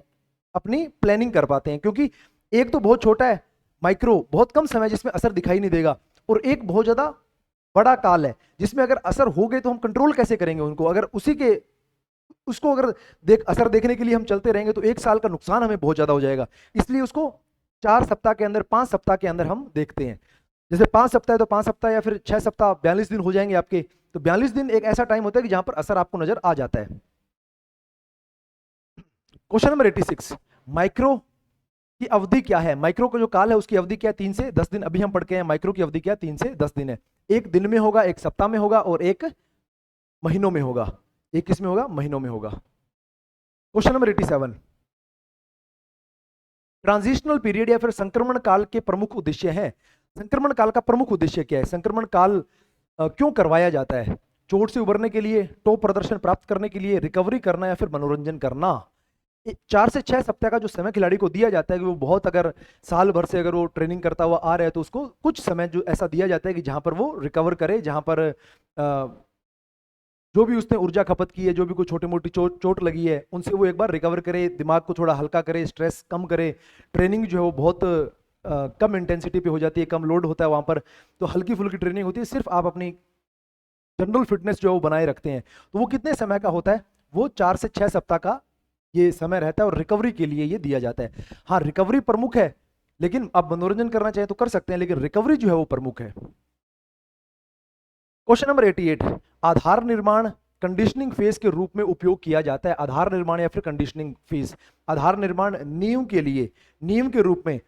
Speaker 1: अपनी प्लानिंग कर पाते हैं। क्योंकि एक तो बहुत छोटा है माइक्रो, बहुत कम समय जिसमें असर दिखाई नहीं देगा, और एक बहुत ज्यादा बड़ा काल है जिसमें अगर असर हो गए तो हम कंट्रोल कैसे करेंगे उनको? अगर उसी के उसको अगर असर देखने के लिए हम चलते रहेंगे तो 1 साल का नुकसान हमें बहुत ज्यादा हो जाएगा। इसलिए उसको 4 सप्ताह के अंदर, 5 सप्ताह के अंदर हम देखते हैं। जैसे 5 सप्ताह है तो 5 सप्ताह या फिर 6 सप्ताह, 42 दिन हो जाएंगे आपके। तो 42 दिन एक ऐसा टाइम होता है कि जहां पर असर आपको नजर आ जाता है। क्वेश्चन नंबर 86, माइक्रो की अवधि क्या है? माइक्रो का जो काल है उसकी अवधि क्या है? 3 से 10 दिन। अभी हम पढ़ के हैं माइक्रो की अवधि क्या है? 3 से 10 दिन है। एक दिन में होगा, एक सप्ताह में होगा, और एक महीनों में होगा। एक किस में होगा? महीनों में होगा। क्वेश्चन नंबर 87, ट्रांजिशनल पीरियड या फिर संक्रमण काल के प्रमुख उद्देश्य हैं। संक्रमण काल का प्रमुख उद्देश्य क्या है? संक्रमण काल क्यों करवाया जाता है? चोट से उबरने के लिए, टॉप प्रदर्शन प्राप्त करने के लिए, रिकवरी करना, या फिर मनोरंजन करना। 4 से 6 सप्ताह का जो समय खिलाड़ी को दिया जाता है कि वो बहुत, अगर साल भर से अगर वो ट्रेनिंग करता हुआ आ रहा है तो उसको कुछ समय जो ऐसा दिया जाता है कि जहां पर वो रिकवर करे, जहां पर जो भी उसने ऊर्जा खपत की है, जो भी कोई छोटी मोटी चोट लगी है, उनसे वो एक बार रिकवर करे, दिमाग को थोड़ा हल्का करे, स्ट्रेस कम करे। ट्रेनिंग जो है वो बहुत कम इंटेंसिटी पे हो जाती है, कम लोड होता है वहां पर, तो हल्की फुल्की ट्रेनिंग होती है। सिर्फ आप अपनी जनरल फिटनेस जो है वो बनाए रखते हैं। तो वो कितने समय का होता है? वो 4 से 6 सप्ताह का ये समय रहता है, और रिकवरी के लिए ये दिया जाता है। हाँ, रिकवरी प्रमुख है, लेकिन आप मनोरंजन करना चाहें तो कर सकते हैं, लेकिन रिकवरी जो है वो प्रमुख है। क्वेश्चन नंबर 88, आधार निर्माण कंडीशनिंग फेज के रूप में उपयोग किया जाता है। आधार निर्माण या फिर कंडीशनिंग फेज, आधार निर्माण नींव के लिए, नींव के रूप में,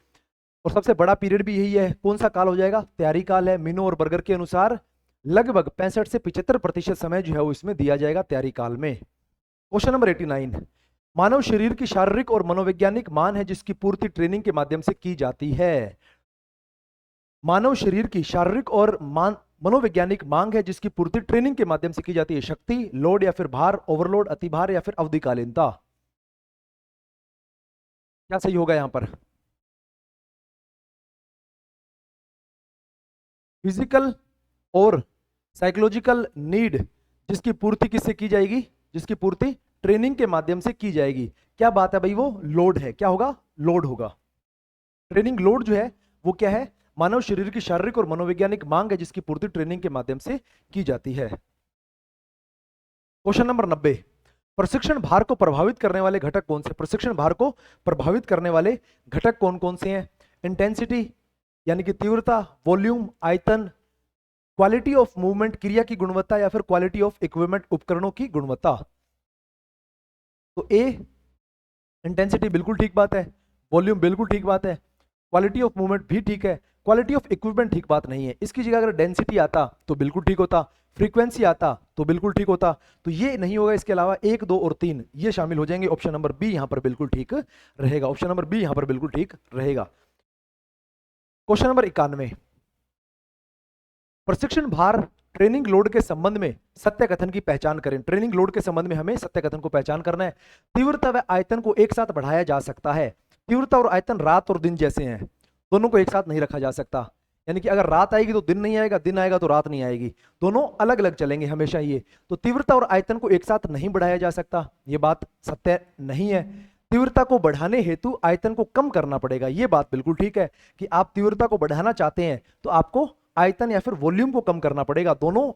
Speaker 1: और सबसे बड़ा पीरियड भी यही है। कौन सा काल हो जाएगा? तैयारी काल है। मीनो और बर्गर के अनुसार लगभग 65 से 75% समय जो है वो इसमें दिया जाएगा तैयारी काल में। क्वेश्चन नंबर 89, मानव शरीर की शारीरिक और मनोवैज्ञानिक मान है जिसकी पूर्ति ट्रेनिंग के माध्यम से की जाती है। मानव शरीर की शारीरिक और मनोवैज्ञानिक मांग है जिसकी पूर्ति ट्रेनिंग के माध्यम से की जाती है। शक्ति, लोड या फिर भार, ओवरलोड, अतिभार, या फिर अवधिकालीनता। क्या सही होगा यहां पर? फिजिकल और साइकोलॉजिकल नीड जिसकी पूर्ति किससे की जाएगी, जिसकी पूर्ति ट्रेनिंग के माध्यम से की जाएगी। क्या बात है भाई, वो लोड है। क्या होगा, लोड होगा। ट्रेनिंग लोड जो है वो क्या है, मानव शरीर की शारीरिक और मनोवैज्ञानिक मांग है जिसकी पूर्ति ट्रेनिंग के माध्यम से की जाती है। क्वेश्चन नंबर 90, प्रशिक्षण भार को प्रभावित करने वाले घटक कौन से, प्रशिक्षण भार को प्रभावित करने वाले घटक कौन कौन से हैं। इंटेंसिटी यानी कि तीव्रता, वॉल्यूम, आयतन, क्वालिटी ऑफ मूवमेंट क्रिया की गुणवत्ता, या फिर क्वालिटी ऑफ इक्विपमेंट उपकरणों की गुणवत्ता। तो ए इंटेंसिटी बिल्कुल ठीक बात है, वॉल्यूम बिल्कुल ठीक बात है, क्वालिटी ऑफ मूवमेंट भी ठीक है, क्वालिटी ऑफ इक्विपमेंट ठीक बात नहीं है। इसकी जगह अगर डेंसिटी आता तो बिल्कुल ठीक होता, फ्रीक्वेंसी आता तो बिल्कुल ठीक होता, तो ये नहीं होगा। इसके अलावा 1, 2 और 3 ये शामिल हो जाएंगे। ऑप्शन नंबर बी यहां पर बिल्कुल ठीक रहेगा, ऑप्शन नंबर बी यहां पर बिल्कुल ठीक रहेगा। क्वेश्चन नंबर 91, प्रशिक्षण भार ट्रेनिंग लोड के संबंध में सत्य कथन की पहचान करें। ट्रेनिंग लोड के संबंध में हमें सत्य कथन को पहचान करना है। तीव्रता व आयतन को एक साथ बढ़ाया जा सकता है। तीव्रता और आयतन रात और दिन जैसे हैं, दोनों को एक साथ नहीं रखा जा सकता। यानी कि अगर रात आएगी तो दिन नहीं आएगा, दिन आएगा तो रात नहीं आएगी, दोनों अलग अलग चलेंगे हमेशा। ये तो तीव्रता और आयतन को एक साथ नहीं बढ़ाया जा सकता, ये बात सत्य नहीं है। तीव्रता को बढ़ाने हेतु आयतन को कम करना पड़ेगा, ये बात बिल्कुल ठीक है कि आप तीव्रता को बढ़ाना चाहते हैं तो आपको आयतन या फिर वॉल्यूम को कम करना पड़ेगा, दोनों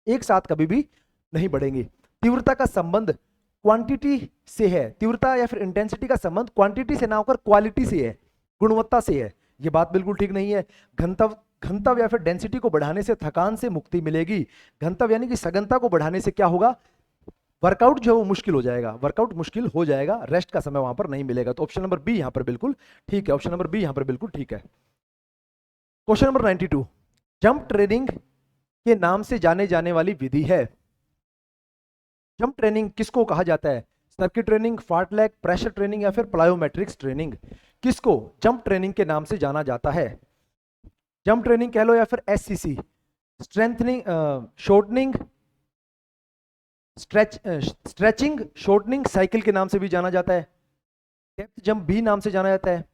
Speaker 1: एक साथ कभी भी नहीं बढ़ेंगे। तीव्रता का संबंध क्वांटिटी से है, तीव्रता या फिर इंटेंसिटी का संबंध क्वांटिटी से ना होकर क्वालिटी से है, गुणवत्ता से है, ये बात बिल्कुल ठीक नहीं है। घनत्व या फिर डेंसिटी को बढ़ाने से थकान से मुक्ति मिलेगी। घनत्व यानी कि सघनता को बढ़ाने से क्या होगा, वर्कआउट जो है वो मुश्किल हो जाएगा, वर्कआउट मुश्किल हो जाएगा, रेस्ट का समय वहां पर नहीं मिलेगा। तो ऑप्शन नंबर बी यहां पर बिल्कुल ठीक है, ऑप्शन नंबर बी यहां पर बिल्कुल ठीक है। क्वेश्चन नंबर 92, जंप ट्रेनिंग के नाम से जाने जाने वाली विधि है। जंप ट्रेनिंग किसको कहा जाता है, सर्किट ट्रेनिंग, फार्टलैग, प्रेशर ट्रेनिंग, या फिर प्लायोमेट्रिक्स ट्रेनिंग। किसको जंप ट्रेनिंग के नाम से जाना जाता है, जंप ट्रेनिंग कह लो या फिर SCC, strengthening, shortening, stretching, shortening cycle के नाम से भी जाना जाता है, डेप्थ जंप भी नाम से जाना जाता है।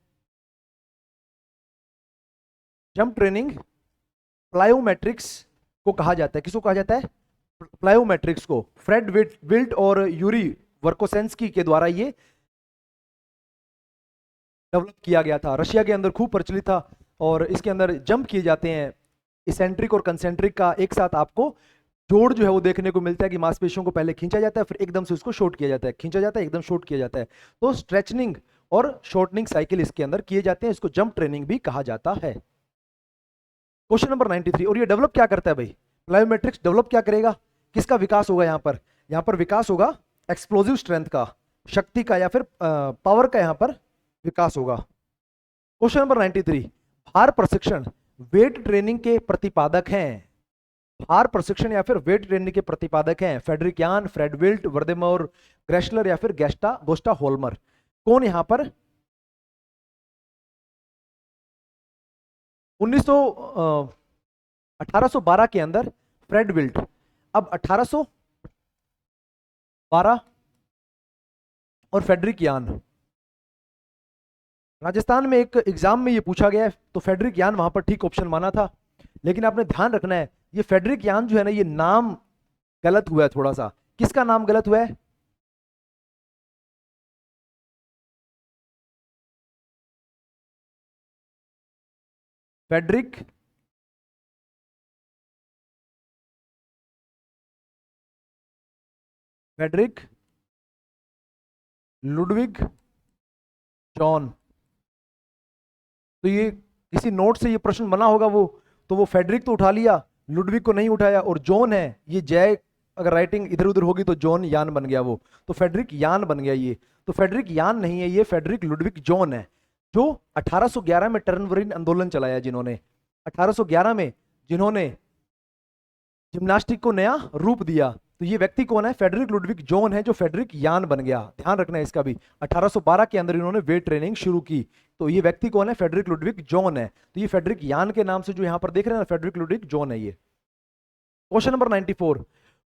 Speaker 1: जंप ट्रेनिंग प्लायोमेट्रिक्स को कहा जाता है, किसको कहा जाता है, प्लायोमेट्रिक्स को। फ्रेड विल्ट और यूरी वर्कोसेंस्की के द्वारा ये डेवलप किया गया था, रशिया के अंदर खूब प्रचलित था, और इसके अंदर जंप किए जाते हैं इसेंट्रिक और कंसेंट्रिक का एक साथ। आपको जोड़ जो है वो देखने को मिलता है कि मांसपेशियों को पहले खींचा जाता है, फिर एकदम से उसको शॉर्ट किया जाता है, खींचा जाता है एकदम शॉर्ट किया जाता है। तो स्ट्रेचनिंग और शॉर्टनिंग साइकिल इसके अंदर किए जाते हैं, इसको जंप ट्रेनिंग भी कहा जाता है। क्वेश्चन नंबर 93, और ये डेवलप क्या करता है भाई, प्लायोमेट्रिक्स डेवलप क्या करेगा, किसका विकास होगा यहाँ पर विकास होगा एक्सप्लोजिव स्ट्रेंथ का, शक्ति का या फिर पावर का यहाँ पर विकास होगा। क्वेश्चन नंबर 93, भार प्रशिक्षण वेट ट्रेनिंग के प्रतिपादक हैं। भार प्रशिक्षण या फिर वेट ट्रेनिंग के प्रतिपादक हैं फ्रेडरिक यान, फ्रेड विल्ट, वर्देमोर ग्रेशलर, या फिर गोस्टा होल्मर। कौन यहां पर 1812 के अंदर फ्रेड विल्ट, अब 1812 और फ्रेडरिक यान। राजस्थान में एक एग्जाम में ये पूछा गया है, तो फ्रेडरिक यान वहां पर ठीक ऑप्शन माना था, लेकिन आपने ध्यान रखना है ये फ्रेडरिक यान जो है ना, ये नाम गलत हुआ है थोड़ा सा। किसका नाम गलत हुआ है, फ्रेडरिक लुडविग जॉन। तो ये किसी नोट से ये प्रश्न बना होगा वो, तो वो फेडरिक तो उठा लिया, लुडविग को नहीं उठाया, और जॉन है ये जय, अगर राइटिंग इधर उधर होगी तो जॉन यान बन गया वो, तो फेडरिक यान बन गया ये। तो फेडरिक यान नहीं है ये, फेडरिक लुडविग जॉन है, जो 1811 में टर्नबरीन आंदोलन चलाया, जिन्होंने 1811 में जिन्होंने जिम्नास्टिक को नया रूप दिया। तो ये व्यक्ति कौन है, फेडरिक लुडविग जॉन है, जो फेडरिक यान बन गया। ध्यान रखना है इसका भी, 1812 के अंदर इन्होंने वेट ट्रेनिंग शुरू की। तो ये व्यक्ति कौन है, फेडरिक लुडविग जॉन है। तो ये फेडरिक यान के नाम से जो यहां पर देख रहे हैं ना, फेडरिक लुडविग जॉन है ये। क्वेश्चन नंबर 94,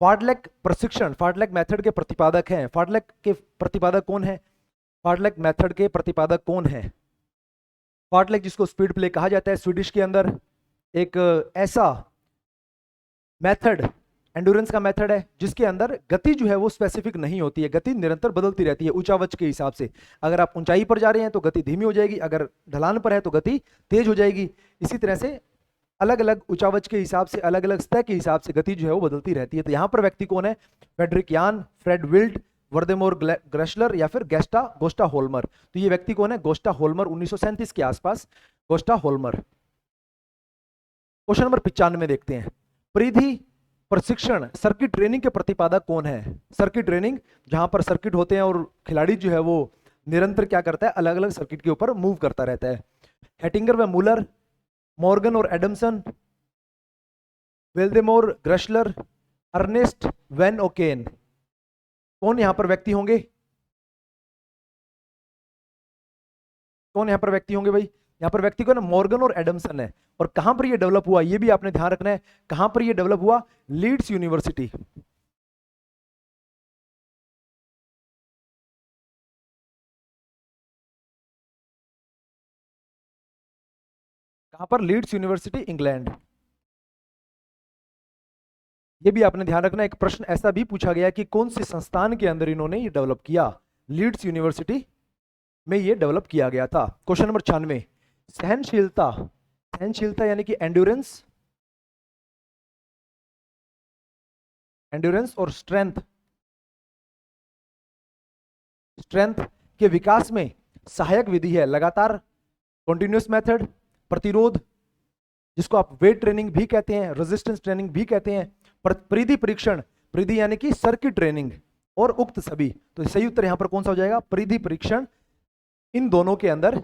Speaker 1: फार्टलैग प्रशिक्षण, फार्टलैग मेथड के प्रतिपादक हैं। फार्टलैग के प्रतिपादक कौन है, फार्टलैग मेथड के प्रतिपादक कौन है, फार्टलैग जिसको स्पीड प्ले कहा जाता है स्वीडिश के अंदर, एक ऐसा मेथड एंड्योरेंस का मेथड है जिसके अंदर गति जो है वो स्पेसिफिक नहीं होती है, गति निरंतर बदलती रहती है ऊंचावच के हिसाब से। अगर आप ऊंचाई पर जा रहे हैं तो गति धीमी हो जाएगी, अगर ढलान पर है तो गति तेज हो जाएगी। इसी तरह से अलग अलग ऊंचावच के हिसाब से, अलग अलग सतह के हिसाब से गति जो है वो बदलती रहती है। तो यहाँ पर व्यक्ति कौन है? फ्रेडरिक यान, फ्रेड विल्ट, वर्देमोर ग्रेशलर या फिर गोस्टा होल्मर। तो ये व्यक्ति कौन है? गोस्टा होल्मर, 1937 के आसपास गोस्टा होल्मर। क्वेश्चन नंबर 95 देखते हैं। परिधि प्रशिक्षण सर्किट ट्रेनिंग के प्रतिपादक कौन है? सर्किट ट्रेनिंग, जहां पर सर्किट होते हैं और खिलाड़ी जो है वो निरंतर क्या करता है? अलग अलग सर्किट के ऊपर मूव करता रहता है। हेटिंगर व मूलर, मॉर्गन और एडमसन, वेल्देमोर ग्रेशलर, अर्नेस्ट वैन ओकेन, कौन यहां पर व्यक्ति होंगे? कौन यहां पर व्यक्ति होंगे भाई? यहां पर व्यक्ति को ना मॉर्गन और एडमसन है। और कहां पर ये डेवलप हुआ ये भी आपने ध्यान रखना है। कहां पर ये डेवलप हुआ? Leeds University. कहां पर? Leeds University, England. ये भी आपने ध्यान रखना। एक प्रश्न ऐसा भी पूछा गया कि कौन से संस्थान के अंदर इन्होंने ये डेवलप किया? लीड्स यूनिवर्सिटी में ये डेवलप किया गया था। Question number 96। सहनशीलता, सहनशीलता यानी कि एंड्योरेंस, एंड्योरेंस और स्ट्रेंथ, स्ट्रेंथ के विकास में सहायक विधि है लगातार, कॉन्टिन्यूस मेथड, प्रतिरोध जिसको आप वेट ट्रेनिंग भी कहते हैं, रेजिस्टेंस ट्रेनिंग भी कहते हैं, परिधि परीक्षण, परिधि यानी कि सर्किट ट्रेनिंग, और उक्त सभी। तो सही उत्तर यहां पर कौन सा हो जाएगा? परिधि परीक्षण। इन दोनों के अंदर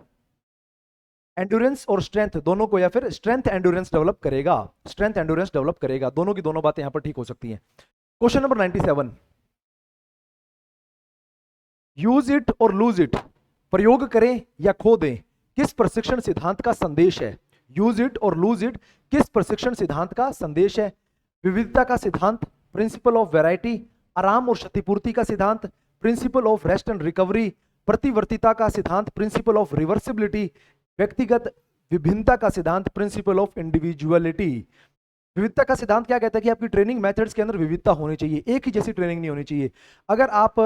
Speaker 1: एंड्योरेंस और स्ट्रेंथ दोनों को, या फिर स्ट्रेंथ एंड्योरेंस डेवलप करेगा, स्ट्रेंथ एंड्योरेंस डेवलप करेगा। दोनों की दोनों बातें यहां पर ठीक हो सकती हैं। Question number 97। यूज इट और लूज इट, प्रयोग करें या खो दें, किस प्रशिक्षण सिद्धांत का संदेश है? यूज इट और लूज इट किस प्रशिक्षण सिद्धांत का संदेश है? विविधता का सिद्धांत, प्रिंसिपल ऑफ वैरायटी, आराम और क्षतिपूर्ति का सिद्धांत, principle of rest and recovery, प्रतिवर्तीता का सिद्धांत, प्रिंसिपल ऑफ रिवर्सिबिलिटी, व्यक्तिगत विभिन्नता का सिद्धांत, प्रिंसिपल ऑफ इंडिविजुअलिटी। विविधता का सिद्धांत क्या कहता है कि आपकी ट्रेनिंग मेथड्स के अंदर विविधता होनी चाहिए, एक ही जैसी ट्रेनिंग नहीं होनी चाहिए। अगर आप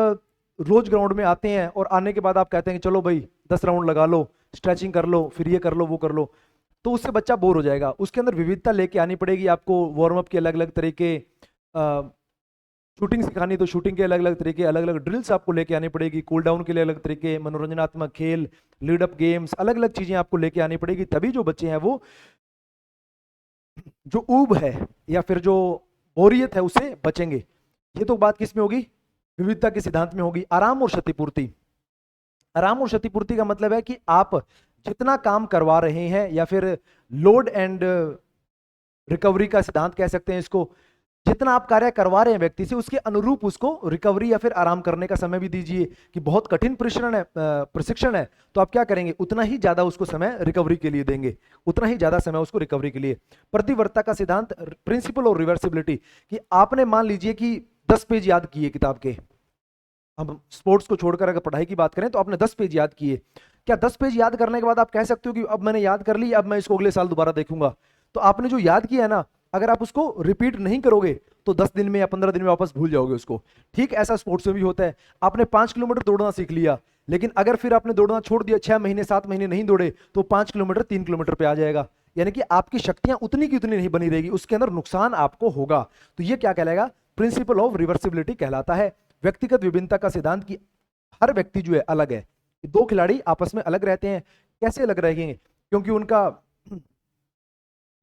Speaker 1: रोज ग्राउंड में आते हैं और आने के बाद आप कहते हैं कि चलो भाई 10 राउंड लगा लो, स्ट्रेचिंग कर लो, फिर ये कर लो, वो कर लो, तो उससे बच्चा बोर हो जाएगा। उसके अंदर विविधता लेके आनी पड़ेगी आपको। वार्म अप के अलग अलग तरीके, शूटिंग सिखानी तो शूटिंग के अलग अलग तरीके, अलग अलग ड्रिल्स आपको लेके आनी पड़ेगी, कूल डाउन के लिए अलग तरीके, मनोरंजनात्मक खेल, लीड अप गेम्स, अलग अलग चीजें आपको लेके आनी पड़ेगी। तभी जो बच्चे हैं वो जो ऊब है या फिर जो बोरियत है उससे बचेंगे। ये तो बात किस में होगी? विविधता के सिद्धांत में होगी। आराम और क्षतिपूर्ति, आराम और क्षतिपूर्ति का मतलब है कि आप जितना काम करवा रहे हैं, या फिर लोड एंड रिकवरी का सिद्धांत कह सकते हैं इसको, जितना आप कार्य करवा रहे हैं व्यक्ति से उसके अनुरूप उसको रिकवरी या फिर आराम करने का समय भी दीजिए। कि बहुत कठिन प्रशिक्षण है तो आप क्या करेंगे? उतना ही ज्यादा उसको समय रिकवरी के लिए देंगे, उतना ही ज्यादा समय उसको रिकवरी के लिए। प्रतिवर्तता का सिद्धांत, प्रिंसिपल ऑफ रिवर्सिबिलिटी, कि आपने मान लीजिए कि 10 पेज याद किए किताब के, हम स्पोर्ट्स को छोड़कर अगर पढ़ाई की बात करें तो आपने 10 पेज याद किए, क्या 10 पेज याद करने के बाद आप कह सकते हो कि अब मैंने याद कर ली, अब मैं इसको अगले साल दोबारा देखूंगा? तो आपने जो याद किया है ना, अगर आप उसको रिपीट नहीं करोगे तो 10 दिन में या 15 दिन में वापस भूल जाओगे उसको। ठीक ऐसा स्पोर्ट्स में भी होता है। आपने 5 किलोमीटर दौड़ना सीख लिया, लेकिन अगर फिर आपने दौड़ना छोड़ दिया, 6 महीने 7 महीने नहीं दौड़े, तो 5 किलोमीटर 3 किलोमीटर पे आ जाएगा। यानी कि आपकी शक्तियां उतनी की उतनी नहीं बनी रहेगी, उसके अंदर नुकसान आपको होगा। तो ये क्या कहलाएगा? प्रिंसिपल ऑफ रिवर्सिबिलिटी कहलाता है। व्यक्तिगत विभिन्नता का सिद्धांत की हर व्यक्ति जो है अलग है। दो खिलाड़ी आपस में अलग रहते हैं। कैसे अलग रहेंगे? क्योंकि उनका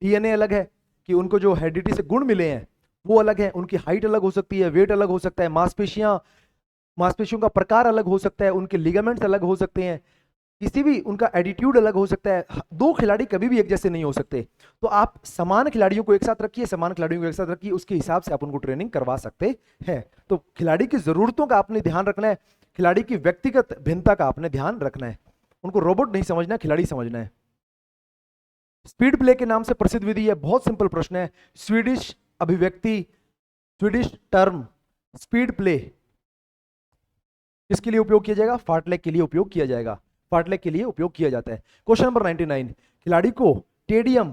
Speaker 1: डीएनए अलग है, कि उनको जो हेरिडिटी से गुण मिले हैं वो अलग है, उनकी हाइट अलग हो सकती है, वेट अलग हो सकता है, मांसपेशियों का प्रकार अलग हो सकता है, उनके लिगामेंट्स अलग हो सकते हैं, किसी भी उनका एटीट्यूड अलग हो सकता है। दो खिलाड़ी कभी भी एक जैसे नहीं हो सकते। तो आप समान खिलाड़ियों को एक साथ रखिए, समान खिलाड़ियों को एक साथ रखिए, उसके हिसाब से आप उनको ट्रेनिंग करवा सकते हैं। तो खिलाड़ी की जरूरतों का आपने ध्यान रखना है, खिलाड़ी की व्यक्तिगत भिन्नता का आपने ध्यान रखना है। उनको रोबोट नहीं समझना, खिलाड़ी समझना है। स्पीड प्ले के नाम से प्रसिद्ध विधि है, बहुत सिंपल प्रश्न है। स्वीडिश अभिव्यक्ति, स्वीडिश टर्म स्पीड प्ले किसके लिए उपयोग किया जाएगा? फार्टलेग के लिए उपयोग किया जाएगा, फार्टलेग के लिए उपयोग किया जाता है। Question number 99। खिलाड़ी को टेडियम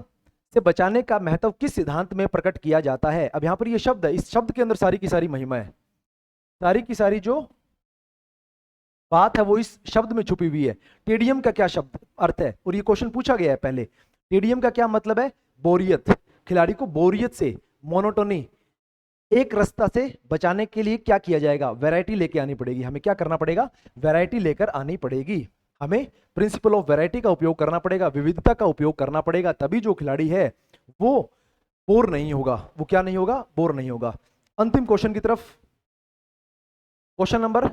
Speaker 1: से बचाने का महत्व किस सिद्धांत में प्रकट किया जाता है? अब यहां पर ये शब्द है, इस शब्द के अंदर सारी की सारी महिमा है, सारी की सारी जो बात है वो इस शब्द में छुपी हुई है। टेडियम का क्या शब्द अर्थ है, और ये क्वेश्चन पूछा गया है पहले। टेडियम का क्या मतलब है? बोरियत। खिलाड़ी को बोरियत से, मोनोटोनी, एक रास्ता से बचाने के लिए क्या किया जाएगा? वैरायटी लेके आनी पड़ेगी। हमें क्या करना पड़ेगा? वैरायटी लेकर आनी पड़ेगी। हमें प्रिंसिपल ऑफ वैरायटी का उपयोग करना पड़ेगा, विविधता का उपयोग करना पड़ेगा, तभी जो खिलाड़ी है वो बोर नहीं होगा। वो क्या नहीं होगा? बोर नहीं होगा। अंतिम क्वेश्चन की तरफ, क्वेश्चन नंबर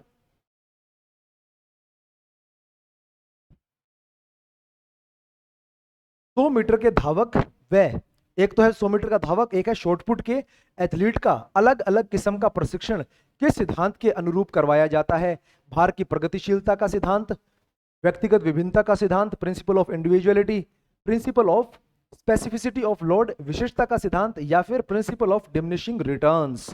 Speaker 1: 100 मीटर के धावक व एक तो है 100 मीटर का धावक, एक है शॉटपुट के एथलीट का अलग अलग किस्म का प्रशिक्षण किस सिद्धांत के अनुरूप करवाया जाता है? भार की प्रगतिशीलता का सिद्धांत, व्यक्तिगत विभिन्नता का सिद्धांत, principle of individuality, principle of specificity of load, विशेषता का सिद्धांत, या फिर प्रिंसिपल ऑफ डिमिनिशिंग रिटर्न्स?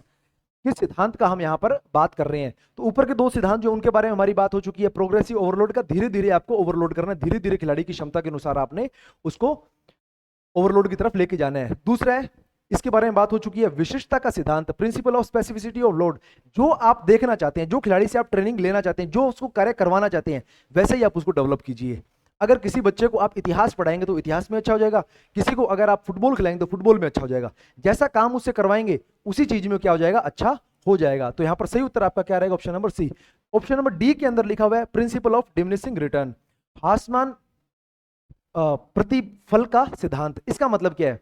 Speaker 1: किस सिद्धांत का हम यहाँ पर बात कर रहे हैं? तो ऊपर के दो सिद्धांत जो उनके बारे में हमारी बात हो चुकी है। प्रोग्रेसिव ओवरलोड का धीरे धीरे आपको ओवरलोड करना है, धीरे धीरे खिलाड़ी की क्षमता के अनुसार आपने उसको ओवरलोड की तरफ लेके जाना है। दूसरा है, इसके बारे में बात हो चुकी है, विशिष्टता का सिद्धांत, principle of specificity of load. जो आप देखना चाहते हैं, जो खिलाड़ी से आप ट्रेनिंग लेना चाहते हैं, जो उसको कार्य करवाना चाहते हैं, वैसे ही आप उसको डेवलप कीजिए। अगर किसी बच्चे को आप इतिहास पढ़ाएंगे तो इतिहास में अच्छा हो जाएगा, किसी को अगर आप फुटबॉल खिलाएंगे तो फुटबॉल में अच्छा हो जाएगा। जैसा काम उससे करवाएंगे उसी चीज में क्या हो जाएगा? अच्छा हो जाएगा। तो यहां पर सही उत्तर आपका क्या रहेगा? Option number C. Option number D के अंदर लिखा हुआ है प्रिंसिपल ऑफ डिमिनिशिंग रिटर्न, हासमान प्रतिफल का सिद्धांत। इसका मतलब क्या है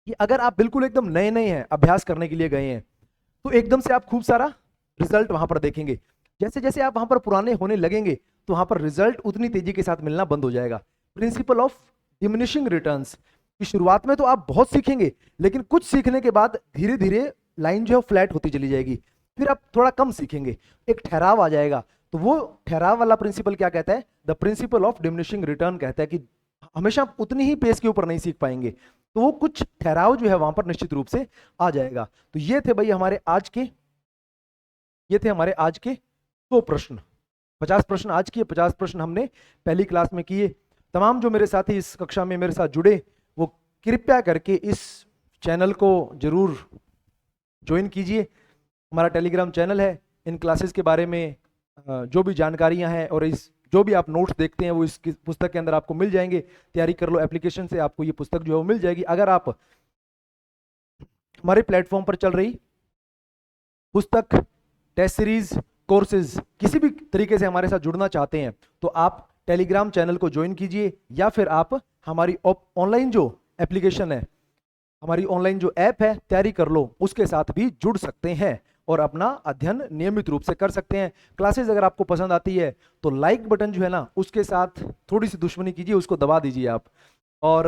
Speaker 1: कि अगर आप बिल्कुल एकदम नए नए हैं, अभ्यास करने के लिए गए हैं, तो एकदम से आप खूब सारा रिजल्ट वहां पर देखेंगे। जैसे जैसे आप वहां पर पुराने होने लगेंगे तो वहां पर रिजल्ट उतनी तेजी के साथ मिलना बंद हो जाएगा। प्रिंसिपल ऑफ डिमिनिशिंग रिटर्न्स की शुरुआत में तो आप बहुत सीखेंगे, लेकिन कुछ सीखने के बाद धीरे धीरे लाइन जो है फ्लैट होती चली जाएगी, फिर आप थोड़ा कम सीखेंगे, एक ठहराव आ जाएगा। तो वो ठहराव वाला प्रिंसिपल क्या कहता है? The principal of diminishing return कहता है कि हमेशा उतनी ही पेस के ऊपर नहीं सीख पाएंगे, तो वो कुछ ठहराव जो है वहां पर निश्चित रूप से आ जाएगा। तो ये थे भाई हमारे आज के 100 प्रश्न। 50 प्रश्न आज किए, 50 प्रश्न हमने पहली क्लास में किए। तमाम जो मेरे साथी इस कक्षा में मेरे साथ जुड़े वो कृपया करके इस चैनल को जरूर ज्वाइन कीजिए। हमारा टेलीग्राम चैनल है, इन क्लासेस के बारे में जो भी जानकारियां हैं और इस जो भी आप नोट्स देखते हैं वो इस पुस्तक के अंदर आपको मिल जाएंगे। तैयारी कर लो एप्लीकेशन से, आपको ये पुस्तक जो है वो मिल जाएगी। अगर आप हमारे प्लेटफॉर्म पर चल रही पुस्तक, टेस्ट सीरीज, कोर्सेज किसी भी तरीके से हमारे साथ जुड़ना चाहते हैं तो आप टेलीग्राम चैनल को ज्वाइन कीजिए, या फिर आप हमारी ऑनलाइन जो एप्लीकेशन है, हमारी ऑनलाइन जो ऐप है तैयारी कर लो, उसके साथ भी जुड़ सकते हैं और अपना अध्ययन नियमित रूप से कर सकते हैं। क्लासेस अगर आपको पसंद आती है तो लाइक बटन जो है ना उसके साथ थोड़ी सी दुश्मनी कीजिए, उसको दबा दीजिए आप। और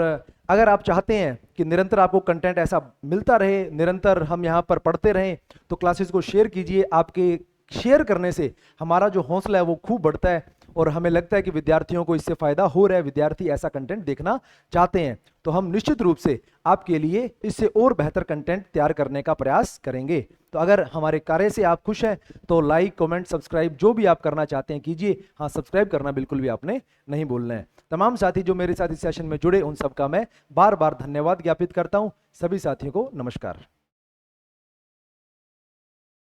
Speaker 1: अगर आप चाहते हैं कि निरंतर आपको कंटेंट ऐसा मिलता रहे, निरंतर हम यहाँ पर पढ़ते रहें, तो क्लासेस को शेयर कीजिए। आपके शेयर करने से हमारा जो हौसला है वो खूब बढ़ता है और हमें लगता है कि विद्यार्थियों को इससे फायदा हो रहा है, विद्यार्थी ऐसा कंटेंट देखना चाहते हैं। तो हम निश्चित रूप से आपके लिए इससे और बेहतर कंटेंट तैयार करने का प्रयास करेंगे। तो अगर हमारे कार्य से आप खुश हैं तो लाइक, कमेंट, सब्सक्राइब जो भी आप करना चाहते हैं कीजिए। हाँ, सब्सक्राइब करना बिल्कुल भी आपने नहीं भूलना है। तमाम साथी जो मेरे साथ इस सेशन में जुड़े उन सबका मैं बार बार धन्यवाद ज्ञापित करता हूं। सभी साथियों को नमस्कार।